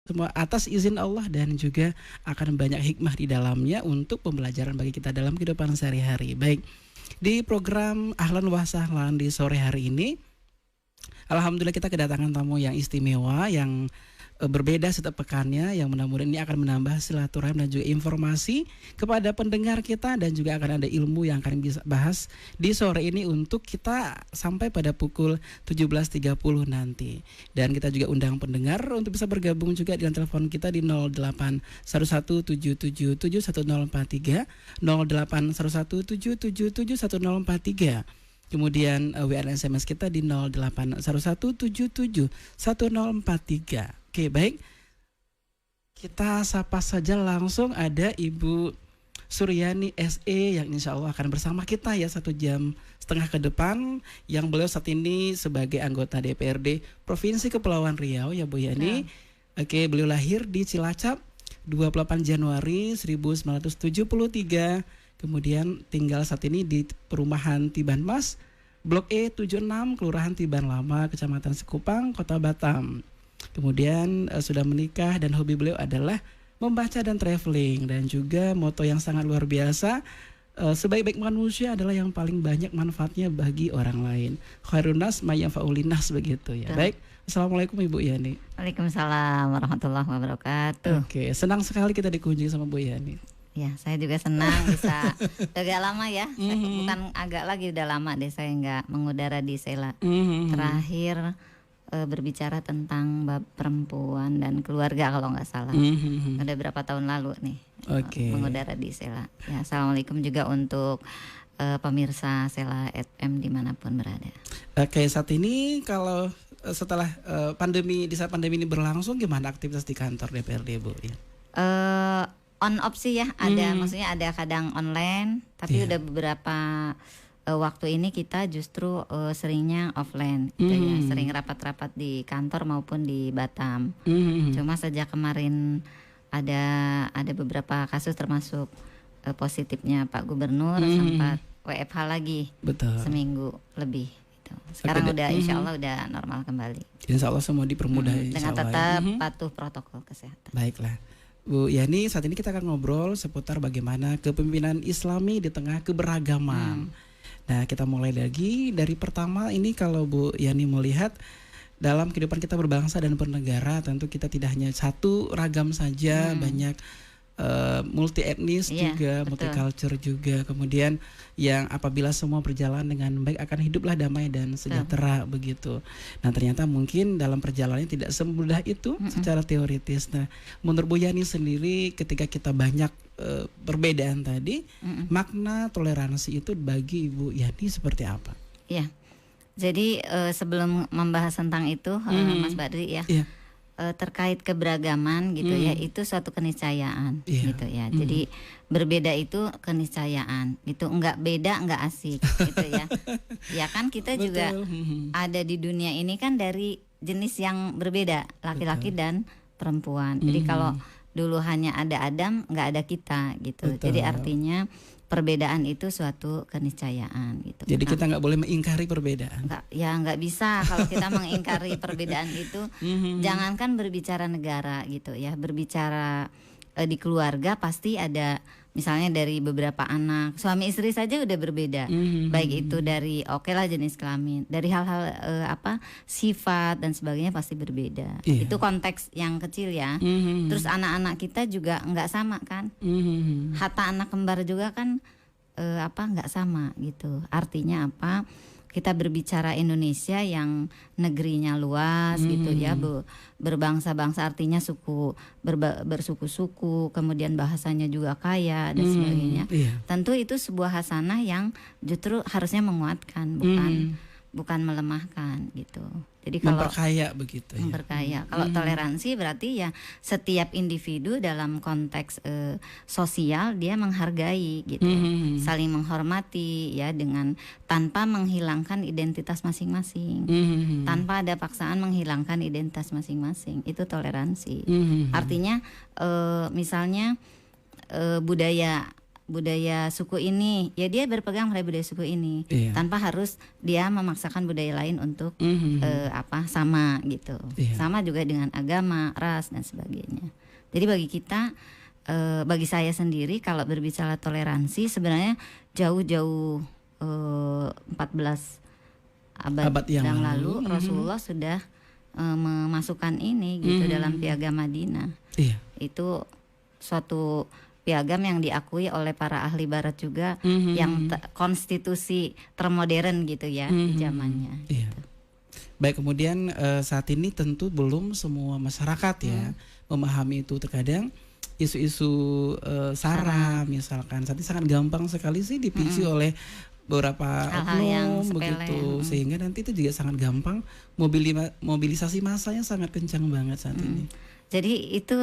semua atas izin Allah dan juga akan banyak hikmah di dalamnya untuk pembelajaran bagi kita dalam kehidupan sehari-hari. Baik, di program Ahlan wa Sahlan di sore hari ini, alhamdulillah kita kedatangan tamu yang istimewa, yang berbeda setiap pekannya, yang mudah-mudahan ini akan menambah silaturahim dan juga informasi kepada pendengar kita, dan juga akan ada ilmu yang akan bisa bahas di sore ini untuk kita sampai pada pukul 17.30 nanti. Dan kita juga undang pendengar untuk bisa bergabung juga dengan telepon kita di 0811777143, 0811777143. Kemudian WA dan SMS kita di 0811771043. Oke, baik. Kita sapa saja langsung, ada Ibu Suryani SE yang insya Allah akan bersama kita ya 1 jam setengah ke depan, yang beliau saat ini sebagai anggota DPRD Provinsi Kepulauan Riau ya Bu Yani. Oke, beliau lahir di Cilacap 28 Januari 1973. Kemudian tinggal saat ini di perumahan Tiban Mas, Blok E 76, Kelurahan Tiban Lama, Kecamatan Sekupang, Kota Batam. Kemudian sudah menikah dan hobi beliau adalah membaca dan traveling, dan juga moto yang sangat luar biasa, sebaik-baik manusia adalah yang paling banyak manfaatnya bagi orang lain. Khairunas mayyanfa'ulinnas, begitu ya. Baik, Assalamualaikum Ibu Yani. Waalaikumsalam warahmatullahi wabarakatuh. Oke, senang sekali kita dikunjungi sama Bu Yani. Ya, saya juga senang bisa agak lama ya. Bukan agak lagi, udah lama deh saya nggak mengudara di Sela. Terakhir berbicara tentang bab perempuan dan keluarga kalau nggak salah. Udah berapa tahun lalu nih mengudara di Sela. Ya, assalamualaikum juga untuk pemirsa Sela FM dimanapun berada. Oke, saat ini kalau setelah di saat pandemi ini berlangsung, gimana aktivitas di kantor DPRD Bu? Ya. On off sih ya, ada maksudnya ada kadang online, tapi udah beberapa waktu ini kita justru seringnya offline gitu ya, sering rapat-rapat di kantor maupun di Batam. Cuma sejak kemarin ada beberapa kasus termasuk positifnya Pak Gubernur, sempat WFH lagi. Betul. Seminggu lebih gitu. Sekarang udah insya Allah udah normal kembali. Insya Allah semua dipermudah dengan tetap patuh protokol kesehatan. Baiklah Bu Yani, saat ini kita akan ngobrol seputar bagaimana kepemimpinan Islami di tengah keberagaman. Nah, kita mulai lagi dari pertama ini. Kalau Bu Yani melihat dalam kehidupan kita berbangsa dan bernegara, tentu kita tidak hanya satu ragam saja, banyak multi etnis juga, multi culture juga. Kemudian yang apabila semua berjalan dengan baik akan hiduplah damai dan sejahtera begitu. Nah, ternyata mungkin dalam perjalanannya tidak semudah itu secara teoritis. Nah, menurut Bu Yani sendiri, ketika kita banyak perbedaan tadi, makna toleransi itu bagi Ibu Yani seperti apa? Iya. Jadi sebelum membahas tentang itu, Mas Badri ya. Terkait keberagaman gitu ya, itu suatu keniscayaan gitu ya. Jadi berbeda itu keniscayaan gitu, enggak beda enggak asik gitu ya. Ya kan kita juga ada di dunia ini kan dari jenis yang berbeda, laki-laki dan perempuan. Jadi kalau dulu hanya ada Adam, enggak ada kita gitu. Jadi artinya perbedaan itu suatu keniscayaan gitu. Jadi kita nggak boleh mengingkari perbedaan. Nggak bisa kalau kita mengingkari perbedaan itu. Jangankan berbicara negara gitu ya, berbicara di keluarga pasti ada, misalnya dari beberapa anak, suami istri saja udah berbeda. Baik itu dari lah jenis kelamin, dari hal-hal sifat dan sebagainya pasti berbeda. Itu konteks yang kecil ya. Terus anak-anak kita juga nggak sama kan. Hatta anak kembar juga kan nggak sama gitu. Artinya apa? Kita berbicara Indonesia yang negerinya luas gitu ya, berbangsa-bangsa, artinya bersuku-suku, kemudian bahasanya juga kaya dan sebagainya. Tentu itu sebuah hasanah yang justru harusnya menguatkan, bukan melemahkan gitu. Jadi kalau memperkaya begitu ya. Memperkaya. Kalau toleransi berarti ya setiap individu dalam konteks sosial dia menghargai gitu. Saling menghormati ya, dengan tanpa menghilangkan identitas masing-masing. Tanpa ada paksaan menghilangkan identitas masing-masing. Itu toleransi. Artinya misalnya budaya budaya suku ini, ya dia berpegang pada budaya suku ini, Iya. tanpa harus dia memaksakan budaya lain untuk sama gitu. Iya. Sama juga dengan agama, ras dan sebagainya. Jadi bagi kita, bagi saya sendiri kalau berbicara toleransi sebenarnya jauh-jauh 14 abad yang lalu Rasulullah sudah memasukkan ini gitu dalam Piagam Madinah. Iya. Itu suatu piagam yang diakui oleh para ahli barat juga, yang konstitusi termodern gitu ya di zamannya. Iya. Gitu. Baik, kemudian saat ini tentu belum semua masyarakat ya memahami itu. Terkadang isu-isu sara misalkan saat ini sangat gampang sekali sih dipicu oleh beberapa Hal-hal yang oknum sepele. begitu, sehingga nanti itu juga sangat gampang mobilisasi massanya sangat kencang banget saat ini. Jadi itu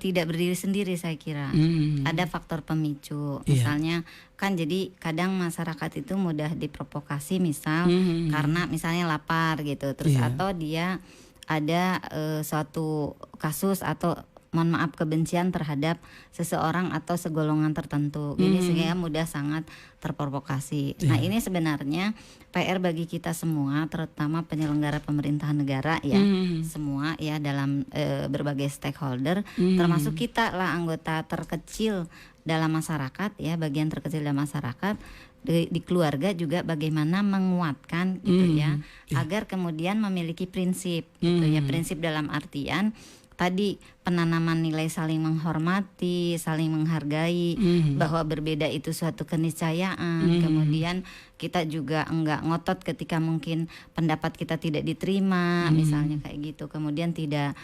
tidak berdiri sendiri saya kira. Ada faktor pemicu. Iya. Misalnya kan jadi kadang masyarakat itu mudah diprovokasi misal karena misalnya lapar gitu. Terus Iya. atau dia ada suatu kasus atau mohon maaf kebencian terhadap seseorang atau segolongan tertentu. Jadi sehingga mudah sangat terprovokasi. Nah, ini sebenarnya PR bagi kita semua, terutama penyelenggara pemerintahan negara ya. Semua ya dalam berbagai stakeholder, termasuk kita lah anggota terkecil dalam masyarakat ya, bagian terkecil dalam masyarakat. Di keluarga juga bagaimana menguatkan gitu ya, agar kemudian memiliki prinsip gitu ya. Prinsip dalam artian tadi penanaman nilai saling menghormati, saling menghargai, bahwa berbeda itu suatu keniscayaan. Kemudian kita juga enggak ngotot ketika mungkin pendapat kita tidak diterima, misalnya kayak gitu. Kemudian tidak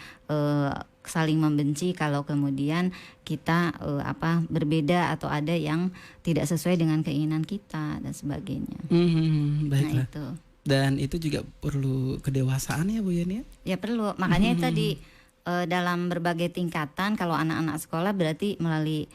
saling membenci kalau kemudian kita berbeda atau ada yang tidak sesuai dengan keinginan kita dan sebagainya. Baiklah. Nah itu. Dan itu juga perlu kedewasaan ya Bu Yani ya? Ya perlu, makanya tadi dalam berbagai tingkatan, kalau anak-anak sekolah berarti melalui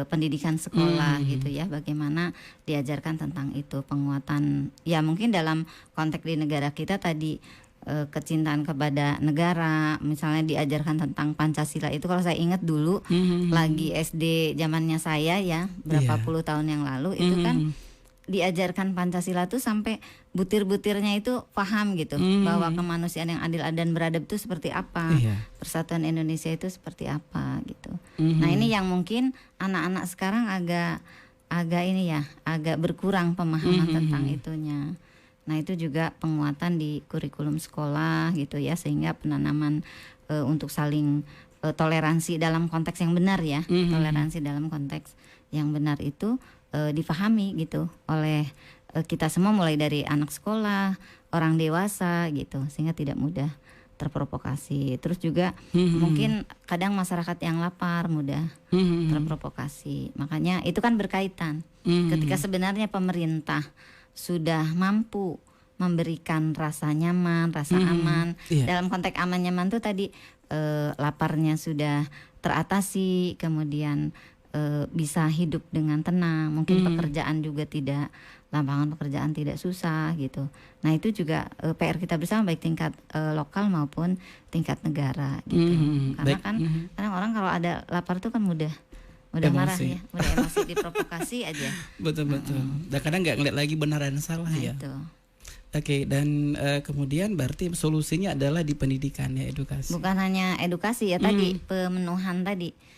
pendidikan sekolah gitu ya, bagaimana diajarkan tentang itu, penguatan ya mungkin dalam konteks di negara kita tadi kecintaan kepada negara, misalnya diajarkan tentang Pancasila. Itu kalau saya ingat dulu lagi SD zamannya saya ya, berapa puluh tahun yang lalu itu kan diajarkan Pancasila tuh sampai butir-butirnya itu paham gitu, bahwa kemanusiaan yang adil dan beradab itu seperti apa, persatuan Indonesia itu seperti apa gitu. Nah ini yang mungkin anak-anak sekarang agak berkurang pemahaman tentang itunya. Nah itu juga penguatan di kurikulum sekolah gitu ya, sehingga penanaman untuk saling toleransi dalam konteks yang benar ya, toleransi dalam konteks yang benar itu difahami gitu oleh kita semua, mulai dari anak sekolah, orang dewasa gitu, sehingga tidak mudah terprovokasi. Terus juga mungkin kadang masyarakat yang lapar mudah terprovokasi. Makanya itu kan berkaitan. Ketika sebenarnya pemerintah sudah mampu memberikan rasa nyaman, rasa aman. Dalam konteks aman nyaman tuh tadi laparnya sudah teratasi, kemudian bisa hidup dengan tenang, mungkin pekerjaan juga tidak, lapangan pekerjaan tidak susah gitu. Nah itu juga PR kita bersama, baik tingkat lokal maupun tingkat negara gitu. Karena kan kadang orang kalau ada lapar tuh kan mudah marah ya, mudah emosi, diprovokasi aja. Betul. Dan kadang nggak ngeliat lagi benar dan salah ya. Itu. Oke, dan kemudian berarti solusinya adalah di pendidikan ya, edukasi. Bukan hanya edukasi ya, tadi pemenuhan tadi.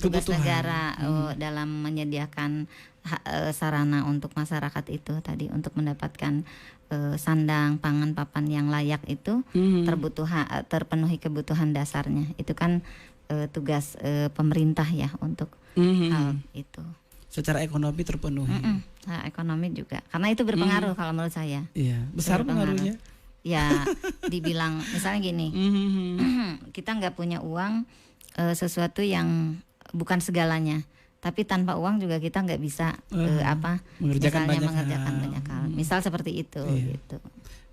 Tugas Kebutuhan. negara dalam menyediakan sarana untuk masyarakat itu tadi, untuk mendapatkan sandang, pangan, papan yang layak itu, terpenuhi kebutuhan dasarnya. Itu kan tugas pemerintah ya untuk hal itu. Secara ekonomi terpenuhi. Nah, ekonomi juga, karena itu berpengaruh kalau menurut saya. Iya, besar pengaruhnya. Ya, dibilang misalnya gini, kita nggak punya uang, sesuatu yang bukan segalanya, tapi tanpa uang juga kita nggak bisa mengerjakan banyak hal. Misal seperti itu gitu.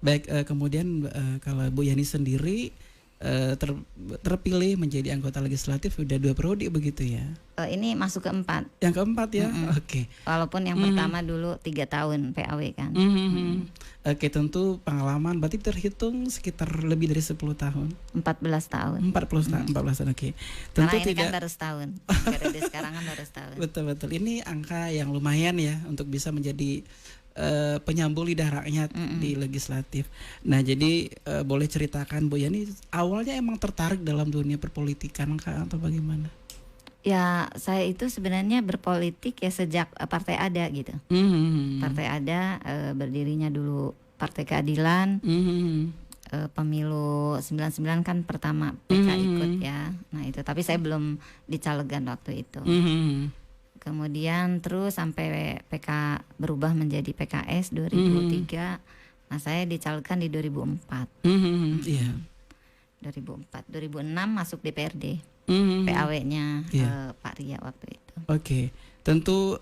Baik, kemudian kalau Bu Yani sendiri terpilih menjadi anggota legislatif udah 2 periode begitu ya? Ini masuk ke 4. Yang keempat ya, oke. Walaupun yang pertama dulu 3 tahun PAW kan. Oke, tentu pengalaman berarti terhitung sekitar lebih dari 10 tahun. 14 tahun. 14 tahun, oke. Tentu Karena ini tidak. kan baru setahun. Periode sekarang kan baru setahun. Betul. Ini angka yang lumayan ya untuk bisa menjadi penyambung lidah rakyat di legislatif. Nah, jadi boleh ceritakan Bu Yani awalnya emang tertarik dalam dunia perpolitikan kah atau bagaimana? Ya, saya itu sebenarnya berpolitik ya sejak partai ada gitu. Partai ada, berdirinya dulu Partai Keadilan. Pemilu 99 kan pertama PK ikut ya. Nah itu, tapi saya belum dicalegan waktu itu. Kemudian terus sampai PK berubah menjadi PKS 2003. Nah saya dicalonkan di 2004. Iya. 2004, 2006 masuk DPRD. PAW-nya Pak Ria waktu itu. Oke. Tentu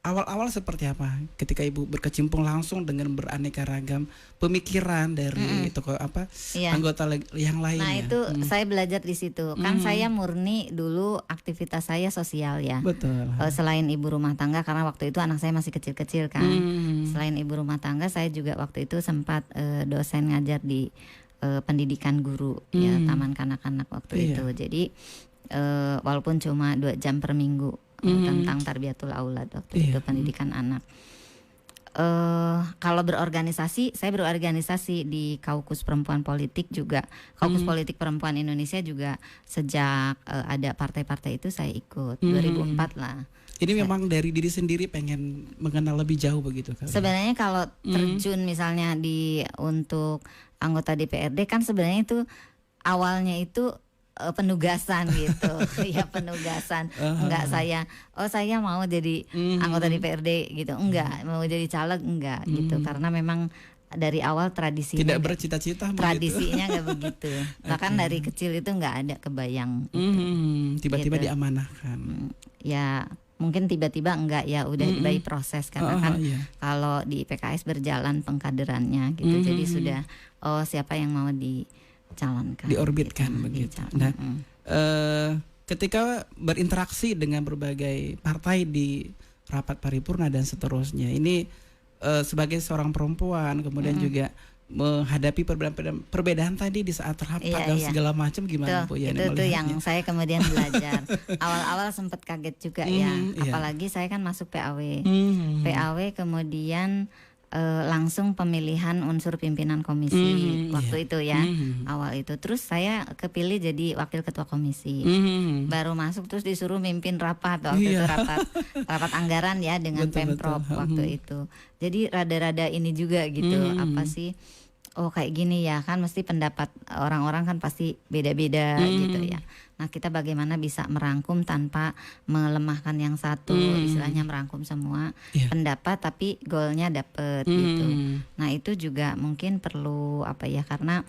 awal-awal seperti apa ketika Ibu berkecimpung langsung dengan beraneka ragam pemikiran dari tokoh anggota yang lain. Nah itu saya belajar di situ. Kan saya murni dulu aktivitas saya sosial ya. Betul. Selain ibu rumah tangga, karena waktu itu anak saya masih kecil-kecil kan. Selain ibu rumah tangga, saya juga waktu itu sempat dosen ngajar di pendidikan guru ya, taman kanak-kanak waktu itu. Jadi walaupun cuma 2 jam per minggu tentang tarbiyatul aulad waktu itu, pendidikan anak. Kalau berorganisasi, saya berorganisasi di Kaukus Perempuan Politik juga. Kaukus Politik Perempuan Indonesia juga sejak ada partai-partai itu saya ikut. 2004 lah. Ini memang dari diri sendiri pengen mengenal lebih jauh begitu kan? Sebenarnya kalau terjun misalnya untuk anggota DPRD kan sebenarnya itu awalnya itu penugasan gitu. Ya penugasan. Enggak saya mau jadi anggota DPRD gitu. Enggak, mau jadi caleg enggak gitu. Karena memang dari awal tradisinya tidak bercita-cita tradisinya enggak begitu. Bahkan dari kecil itu enggak ada kebayang gitu. Tiba-tiba gitu. Diamanahkan. Ya mungkin tiba-tiba enggak ya, udah by proses karena kan kalau di PKS berjalan pengkaderannya gitu. Jadi sudah siapa yang mau dicalonkan, diorbitkan gitu, begitu. Nah, ketika berinteraksi dengan berbagai partai di rapat paripurna dan seterusnya, ini sebagai seorang perempuan kemudian juga menghadapi perbedaan tadi di saat rapat dan segala macam, gimana Bu Yani itu yang saya kemudian belajar. Awal-awal sempat kaget juga ya, apalagi saya kan masuk PAW. PAW kemudian langsung pemilihan unsur pimpinan komisi waktu itu ya, awal itu. Terus saya kepilih jadi wakil ketua komisi. Baru masuk terus disuruh mimpin rapat waktu itu, rapat anggaran ya dengan Pemprov waktu itu. Jadi rada-rada ini juga gitu, apa sih? Oh kayak gini ya kan, mesti pendapat orang-orang kan pasti beda-beda gitu ya. Nah kita bagaimana bisa merangkum tanpa melemahkan yang satu, istilahnya merangkum semua pendapat tapi goalnya dapet gitu. Nah itu juga mungkin perlu apa ya, karena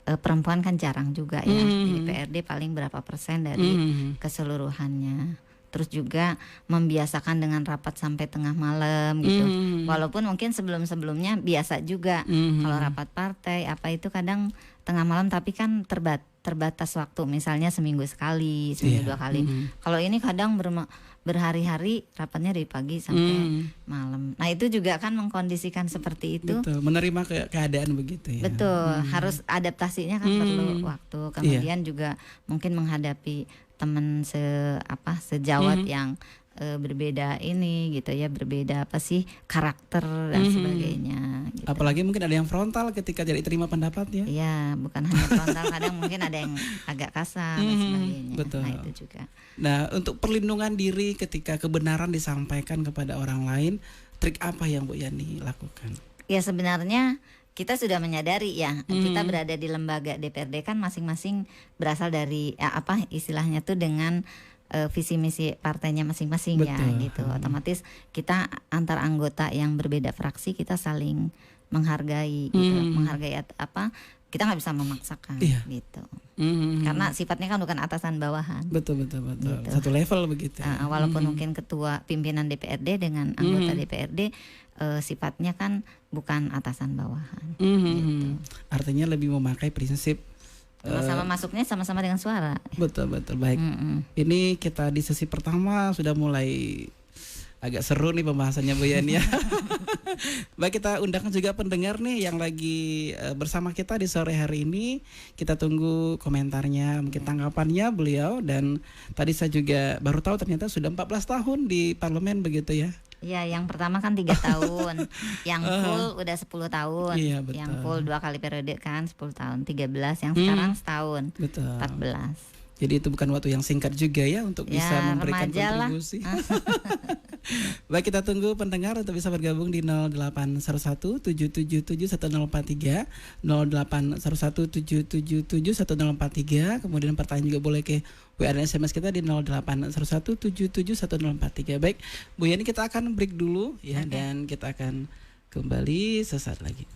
perempuan kan jarang juga ya di DPRD, paling berapa persen dari keseluruhannya. Terus juga membiasakan dengan rapat sampai tengah malam gitu. Walaupun mungkin sebelum-sebelumnya biasa juga. Kalau rapat partai apa itu kadang tengah malam, tapi kan terbatas waktu. Misalnya seminggu sekali, seminggu 2 kali. Kalau ini kadang berhari-hari rapatnya dari pagi sampai malam. Nah itu juga kan mengkondisikan seperti itu. Betul, menerima keadaan begitu ya. Betul, harus adaptasinya kan perlu waktu. Kemudian juga mungkin menghadapi teman sejawat yang berbeda ini gitu ya, berbeda apa sih karakter dan sebagainya gitu. Apalagi mungkin ada yang frontal ketika jadi terima pendapatnya. Iya, bukan hanya frontal, kadang mungkin ada yang agak kasar dan sebagainya. Betul. Nah itu juga. Nah untuk perlindungan diri ketika kebenaran disampaikan kepada orang lain, trik apa yang Bu Yani lakukan? Ya sebenarnya kita sudah menyadari ya, kita berada di lembaga DPRD kan masing-masing berasal dari apa istilahnya tuh dengan visi misi partainya masing-masing ya gitu. Otomatis kita antar anggota yang berbeda fraksi kita saling menghargai gitu. Menghargai apa? Kita nggak bisa memaksakan gitu. Karena sifatnya kan bukan atasan bawahan. Betul. Gitu. Satu level begitu. Walaupun mungkin ketua pimpinan DPRD dengan anggota DPRD sifatnya kan bukan atasan bawahan. Gitu. Artinya lebih memakai prinsip Sama-sama masuknya sama-sama dengan suara. Betul baik. Ini kita di sesi pertama sudah mulai agak seru nih pembahasannya Bu Yani ya. Baik, kita undang juga pendengar nih yang lagi bersama kita di sore hari ini. Kita tunggu komentarnya, mungkin tanggapannya beliau. Dan tadi saya juga baru tahu ternyata sudah 14 tahun di parlemen begitu ya. Iya, yang pertama kan 3 tahun, yang full udah 10 tahun, iya, betul. Yang full 2 kali periode kan 10 tahun, 13, yang sekarang setahun, betul. 14. Jadi itu bukan waktu yang singkat juga ya untuk bisa memberikan kontribusi. Baik, kita tunggu pendengar untuk bisa bergabung di 0811 777 1043, 0811 777 1043. Kemudian pertanyaan juga boleh ke WA dan SMS kita di 0811 777 1043. Baik, Bu Yani, kita akan break dulu ya, dan kita akan kembali sesaat lagi.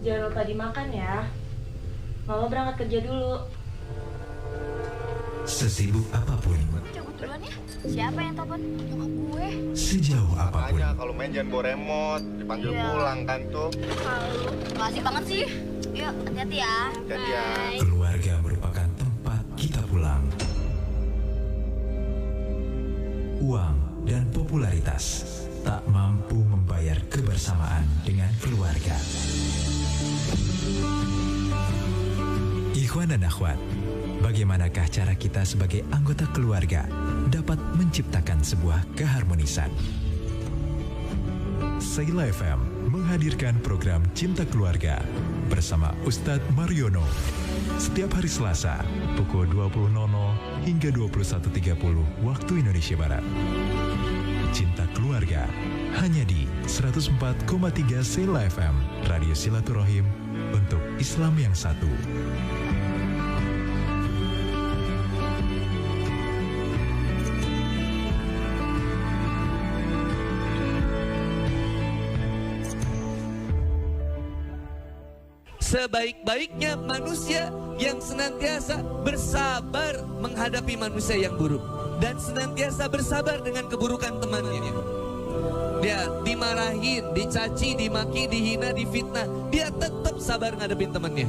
Jangan lupa dimakan ya. Mama berangkat kerja dulu. Sesibuk apapun, Cabut duluan ya. Siapa yang telepon? Nyokap gue. sejauh apapun, Makanya kalau main jangan bawa remote, dipanggil pulang kan tuh. Halo. Makasih banget sih. Yuk, hati-hati ya. Jadi ya. keluarga merupakan tempat kita pulang. Uang dan popularitas tak mampu membayar kebersamaan dengan keluarga. Ikhwan dan akhwat, bagaimanakah cara kita sebagai anggota keluarga dapat menciptakan sebuah keharmonisan? Saila FM menghadirkan program Cinta Keluarga bersama Ustadz Mariono setiap hari Selasa pukul 20.00 hingga 21.30 waktu Indonesia Barat. Cinta Keluarga hanya di 104,3 Saila FM, Radio Silaturahim untuk Islam yang satu. Sebaik-baiknya manusia yang senantiasa bersabar menghadapi manusia yang buruk dan senantiasa bersabar dengan keburukan temannya. Dia dimarahin, dicaci, dimaki, dihina, difitnah, dia tetap sabar ngadepin temannya.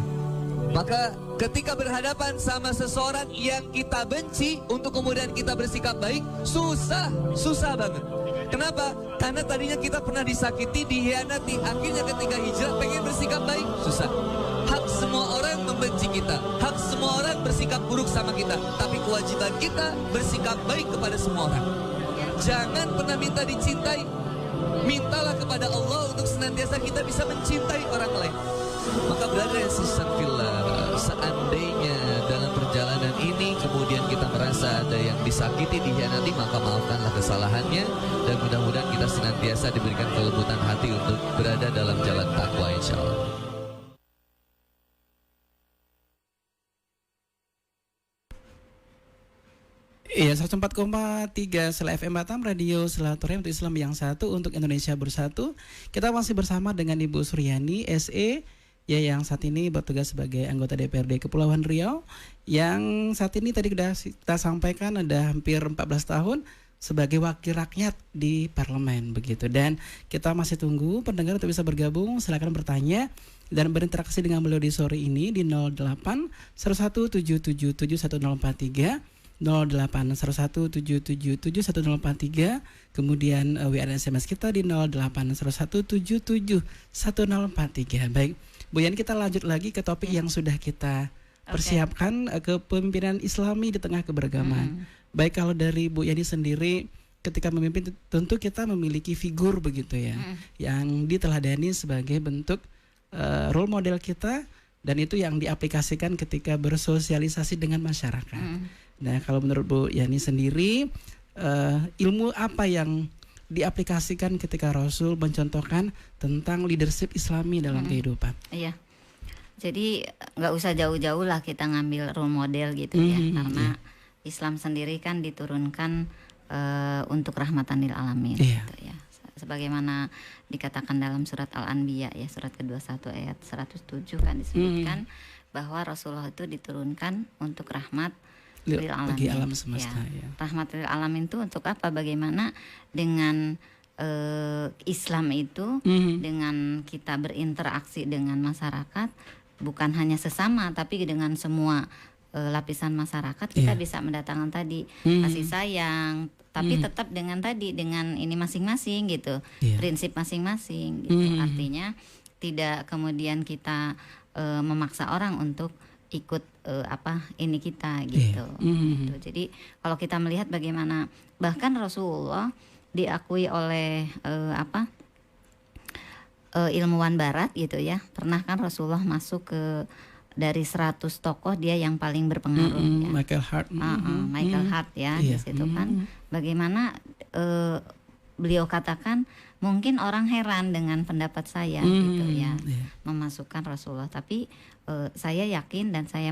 Maka ketika berhadapan sama seseorang yang kita benci, untuk kemudian kita bersikap baik, susah banget. Kenapa? Karena tadinya kita pernah disakiti, dihianati. Akhirnya ketika hijrah pengen bersikap baik, susah. Hak semua orang membenci kita, hak semua orang bersikap buruk sama kita, tapi kewajiban kita bersikap baik kepada semua orang. Jangan pernah minta dicintai. Mintalah kepada Allah untuk senantiasa kita bisa mencintai orang lain. Maka berada yang sesat-fillah, seandainya dalam perjalanan ini kemudian kita merasa ada yang disakiti, dihianati, maka maafkanlah kesalahannya dan mudah-mudahan kita senantiasa diberikan kelembutan hati untuk berada dalam jalan takwa, insya Allah. Iya, 104,3 Saila FM Batam, Radio Silaturahim untuk Islam yang satu, untuk Indonesia bersatu. Kita masih bersama dengan Ibu Suryani SE, ya, yang saat ini bertugas sebagai anggota DPRD Kepulauan Riau, yang saat ini tadi sudah kita sampaikan ada hampir 14 tahun sebagai wakil rakyat di parlemen begitu. Dan kita masih tunggu pendengar untuk bisa bergabung, silakan bertanya dan berinteraksi dengan beliau di sore ini di 08 11 777 1043, 08 11 777 1043, kemudian WA dan SMS kita di 08 11 77 1043. Baik, Bu Yani, kita lanjut lagi ke topik yang sudah kita persiapkan, kepemimpinan Islami di tengah keberagaman. Baik, kalau dari Bu Yani sendiri ketika memimpin tentu kita memiliki figur begitu ya, yang diteladani sebagai bentuk role model kita, dan itu yang diaplikasikan ketika bersosialisasi dengan masyarakat. Nah, kalau menurut Bu Yani sendiri, ilmu apa yang diaplikasikan ketika Rasul mencontohkan tentang leadership Islami dalam kehidupan? Iya. Jadi nggak usah jauh-jauh lah kita ngambil role model gitu ya, karena Islam sendiri kan diturunkan untuk rahmatan lil alamin gitu ya. Sebagaimana dikatakan dalam surat Al-Anbiya ya, surat ke-21 ayat 107 kan disebutkan bahwa Rasulullah itu diturunkan untuk rahmat lil alamin. Bagi alam semesta ya. Rahmat lil alamin itu untuk apa? Bagaimana dengan Islam itu dengan kita berinteraksi dengan masyarakat, bukan hanya sesama tapi dengan semua lapisan masyarakat, kita bisa mendatangkan tadi kasih sayang, tapi tetap dengan tadi dengan ini masing-masing gitu, prinsip masing-masing gitu. Artinya tidak kemudian kita memaksa orang untuk ikut ini kita gitu. Gitu. Jadi kalau kita melihat bagaimana bahkan Rasulullah diakui oleh ilmuwan barat gitu ya. Pernah kan Rasulullah masuk ke dari 100 tokoh dia yang paling berpengaruh ya. Michael Hart. Michael Hart ya di situ kan. Bagaimana beliau katakan mungkin orang heran dengan pendapat saya gitu ya, memasukkan Rasulullah, tapi saya yakin dan saya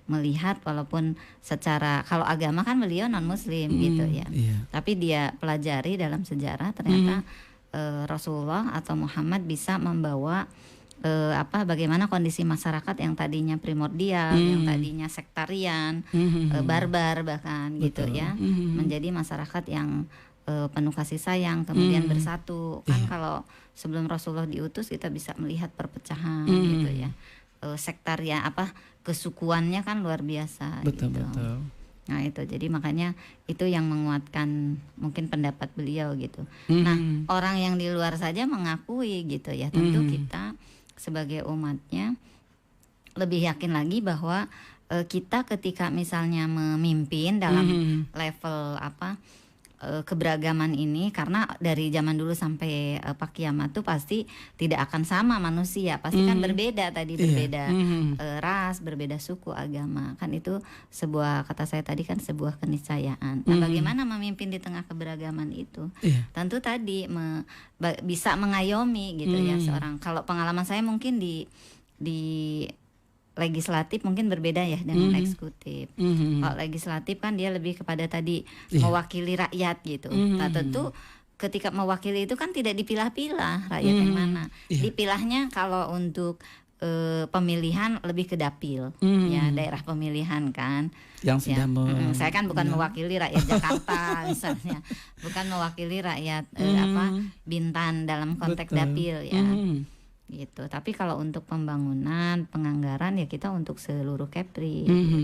melihat walaupun secara kalau agama kan beliau non muslim gitu ya, tapi dia pelajari dalam sejarah ternyata Rasulullah atau Muhammad bisa membawa bagaimana kondisi masyarakat yang tadinya primordial, yang tadinya sektarian, barbar bahkan gitu ya, menjadi masyarakat yang penuh kasih sayang, kemudian bersatu. Kan kalau sebelum Rasulullah diutus kita bisa melihat perpecahan gitu ya. Sektarian kesukuannya kan luar biasa Betul, gitu. betul. Nah itu jadi makanya itu yang menguatkan mungkin pendapat beliau gitu. Nah orang yang di luar saja mengakui gitu ya, tentu kita sebagai umatnya lebih yakin lagi bahwa kita ketika misalnya memimpin dalam level keberagaman ini, karena dari zaman dulu sampai Pak Kiamat tuh pasti tidak akan sama manusia, pasti kan berbeda tadi, berbeda ras, berbeda suku, agama, kan itu sebuah, kata saya tadi kan sebuah keniscayaan. Nah bagaimana memimpin di tengah keberagaman itu? Tentu tadi bisa mengayomi gitu ya seorang. Kalau pengalaman saya mungkin di legislatif mungkin berbeda ya dengan eksekutif. Kalau legislatif kan dia lebih kepada tadi mewakili rakyat gitu. Nah tentu ketika mewakili itu kan tidak dipilah-pilah rakyat yang mana. Dipilahnya kalau untuk pemilihan lebih ke dapil, ya daerah pemilihan kan. Yang sudah saya kan bukan mewakili rakyat Jakarta misalnya, bukan mewakili rakyat Bintan dalam konteks dapil ya. Gitu. Tapi kalau untuk pembangunan, penganggaran ya kita untuk seluruh Kepri. Gitu.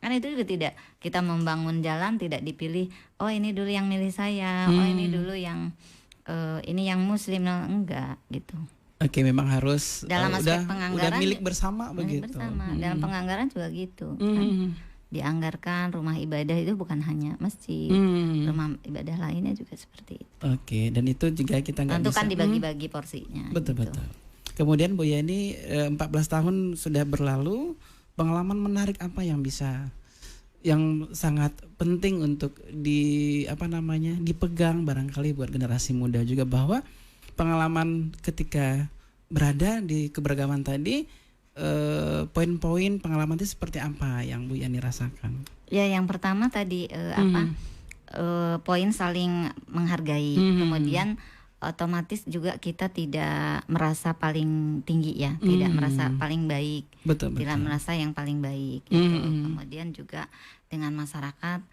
Kan itu juga tidak, kita membangun jalan tidak dipilih. Oh ini dulu yang milih saya. Oh ini dulu yang ini yang Muslim, enggak gitu. Oke, memang harus dalam aspek penganggaran udah milik bersama begitu. Bersama. Dalam penganggaran juga gitu. Kan dianggarkan rumah ibadah itu bukan hanya masjid, rumah ibadah lainnya juga seperti itu. Oke, dan itu juga kita nggak bisa. Tentu kan dibagi-bagi porsinya. Betul gitu. betul. Kemudian Bu Yani 14 tahun sudah berlalu, pengalaman menarik apa yang sangat penting untuk dipegang barangkali buat generasi muda juga, bahwa pengalaman ketika berada di keberagaman tadi, poin-poin pengalaman itu seperti apa yang Bu Yani rasakan? Ya, yang pertama tadi poin saling menghargai, kemudian otomatis juga kita tidak merasa paling tinggi ya, tidak merasa paling baik, tidak merasa yang paling baik gitu. Kemudian juga dengan masyarakat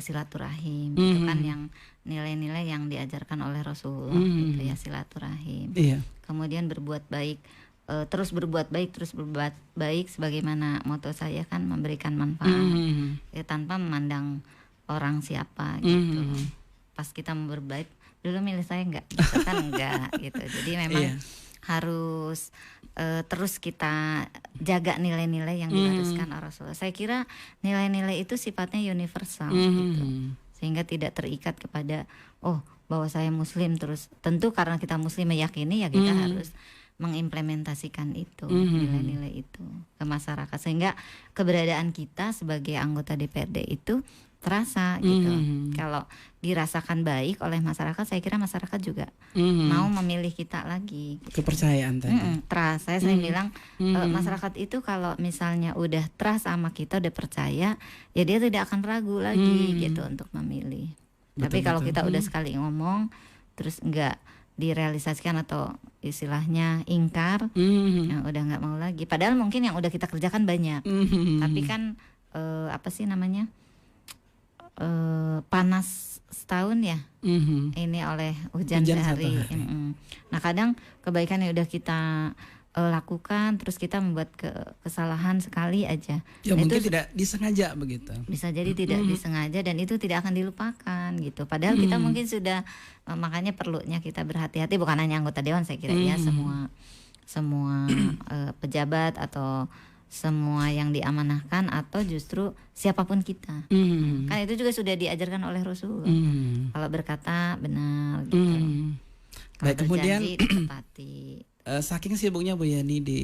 silaturahim, itu kan yang nilai-nilai yang diajarkan oleh Rasulullah gitu ya, silaturahim. Kemudian berbuat baik, terus berbuat baik sebagaimana moto saya kan, memberikan manfaat ya, tanpa memandang orang siapa gitu. Pas kita mau berbaik, dulu milih saya enggak gitu kan, enggak gitu. Jadi memang harus terus kita jaga nilai-nilai yang diharuskan Rasulullah. Saya kira nilai-nilai itu sifatnya universal gitu, sehingga tidak terikat kepada bahwa saya Muslim terus. Tentu karena kita Muslim meyakini ya kita harus mengimplementasikan itu, nilai-nilai itu ke masyarakat, sehingga keberadaan kita sebagai anggota DPRD itu terasa gitu. Kalau dirasakan baik oleh masyarakat, saya kira masyarakat juga mau memilih kita lagi gitu. Kepercayaan tadi trust. Saya bilang masyarakat itu kalau misalnya udah trust sama kita, udah percaya, ya dia tidak akan ragu lagi gitu untuk memilih. Tapi kalau kita udah sekali ngomong terus enggak direalisasikan atau istilahnya ingkar, yang udah nggak mau lagi. Padahal mungkin yang udah kita kerjakan banyak, tapi kan panas setahun ya, ini oleh hujan sehari. Nah kadang kebaikan yang udah kita lakukan, terus kita membuat kesalahan sekali aja. Ya mungkin itu tidak disengaja begitu. Bisa jadi tidak disengaja, dan itu tidak akan dilupakan gitu. Padahal kita mungkin sudah, makanya perlunya kita berhati-hati, bukan hanya anggota dewan, saya kira ya semua pejabat atau semua yang diamanahkan, atau justru siapapun kita. Kan itu juga sudah diajarkan oleh Rasulullah. Kalau berkata benar gitu. Kalau kemudian tepati. Saking sibuknya Bu Yani di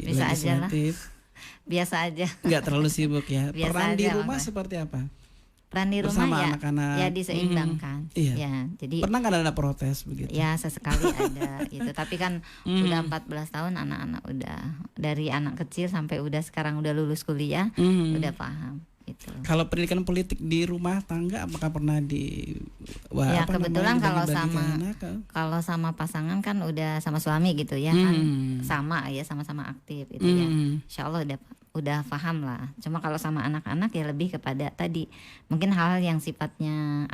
Bisa legislatif, biasa aja. Nggak terlalu sibuk ya. Biasa Peran di aja, rumah Pak. Seperti apa? Peran di rumah Bersama ya, anak-anak. ya diseimbangkan. Iya. Jadi Pernah nggak ada protes begitu? ya sesekali ada gitu. Tapi kan udah 14 tahun, anak-anak udah dari anak kecil sampai udah sekarang udah lulus kuliah, udah paham. Gitu. Kalau pendidikan politik di rumah tangga apakah pernah di Ya kebetulan kalau dibagi-bagikan sama pasangan kan udah sama suami gitu ya kan sama ya sama-sama aktif gitu ya. Insya Allah udah paham lah. Cuma kalau sama anak-anak ya lebih kepada tadi mungkin hal-hal yang sifatnya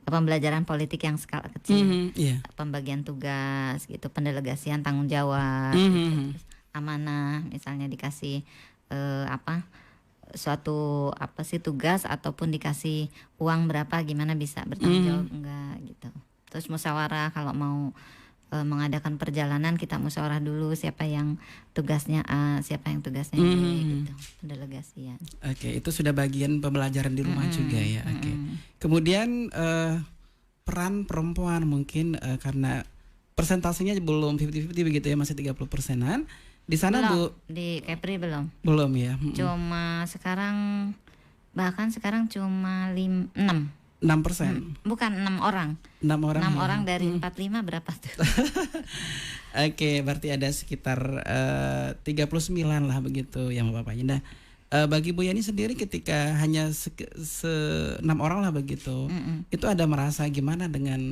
pembelajaran politik yang skala kecil, pembagian tugas gitu, pendelegasian tanggung jawab, gitu. Amanah misalnya dikasih suatu tugas ataupun dikasih uang berapa gimana bisa bertanggung jawab enggak gitu. Terus musyawarah kalau mau mengadakan perjalanan kita musyawarah dulu siapa yang tugasnya A, siapa yang tugasnya B gitu, pendelegasian. Oke, itu sudah bagian pembelajaran di rumah juga ya. Oke. Kemudian peran perempuan mungkin karena persentasenya belum 50-50 begitu ya, masih 30%-an. Di sana belum, Bu di Kepri belum ya. Cuma sekarang cuma 6%. Bukan 6 orang. 6 orang dari 45 berapa tuh? Oke, berarti ada sekitar 39 lah begitu ya Bapaknya. Nah, bagi Bu Yani sendiri ketika hanya 6 orang lah begitu, itu ada merasa gimana dengan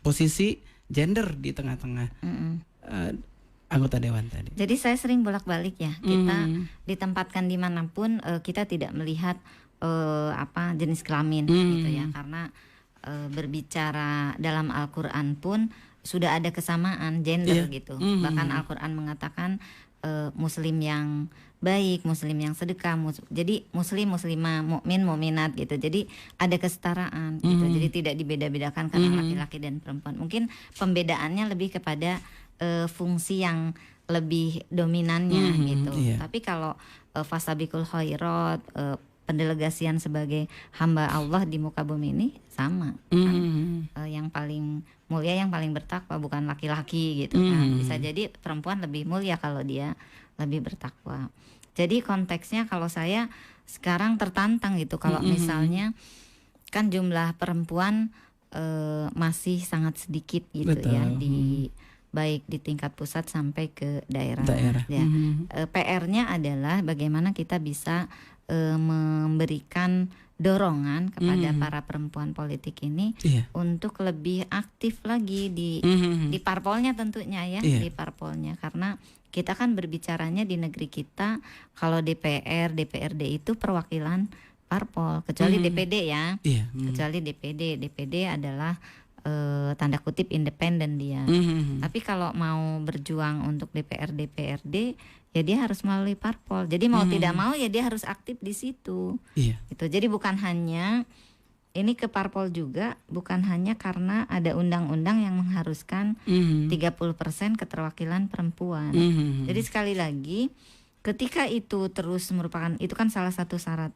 posisi gender di tengah-tengah anggota dewan tadi? Jadi saya sering bolak-balik ya, kita ditempatkan dimanapun kita tidak melihat jenis kelamin gitu ya, karena berbicara dalam Al-Quran pun sudah ada kesamaan gender gitu. Bahkan Al-Quran mengatakan muslim yang baik, muslim yang sedekah, jadi muslim, muslimah, mukmin, mukminat gitu. Jadi ada kesetaraan gitu. Jadi tidak dibeda-bedakan karena laki-laki dan perempuan. Mungkin pembedaannya lebih kepada fungsi yang lebih dominannya gitu. Tapi kalau fasabiqul khairat, pendelegasian sebagai hamba Allah di muka bumi ini sama kan? Yang paling mulia, yang paling bertakwa bukan laki-laki gitu kan. Bisa jadi perempuan lebih mulia kalau dia lebih bertakwa. Jadi konteksnya kalau saya sekarang tertantang gitu, kalau misalnya kan jumlah perempuan masih sangat sedikit gitu. Betul. Ya baik di tingkat pusat sampai ke daerah. Ya. PR-nya adalah bagaimana kita bisa memberikan dorongan kepada para perempuan politik ini untuk lebih aktif lagi di parpolnya tentunya ya, di parpolnya, karena kita kan berbicaranya di negeri kita kalau DPR, DPRD itu perwakilan parpol, kecuali DPD ya, kecuali DPD adalah tanda kutip independen dia. Tapi kalau mau berjuang untuk DPR, DPRD ya dia harus melalui parpol. Jadi mau tidak mau ya dia harus aktif di situ. Gitu. Jadi bukan hanya ini ke parpol juga, bukan hanya karena ada undang-undang yang mengharuskan 30% keterwakilan perempuan. Jadi sekali lagi ketika itu terus merupakan, itu kan salah satu syarat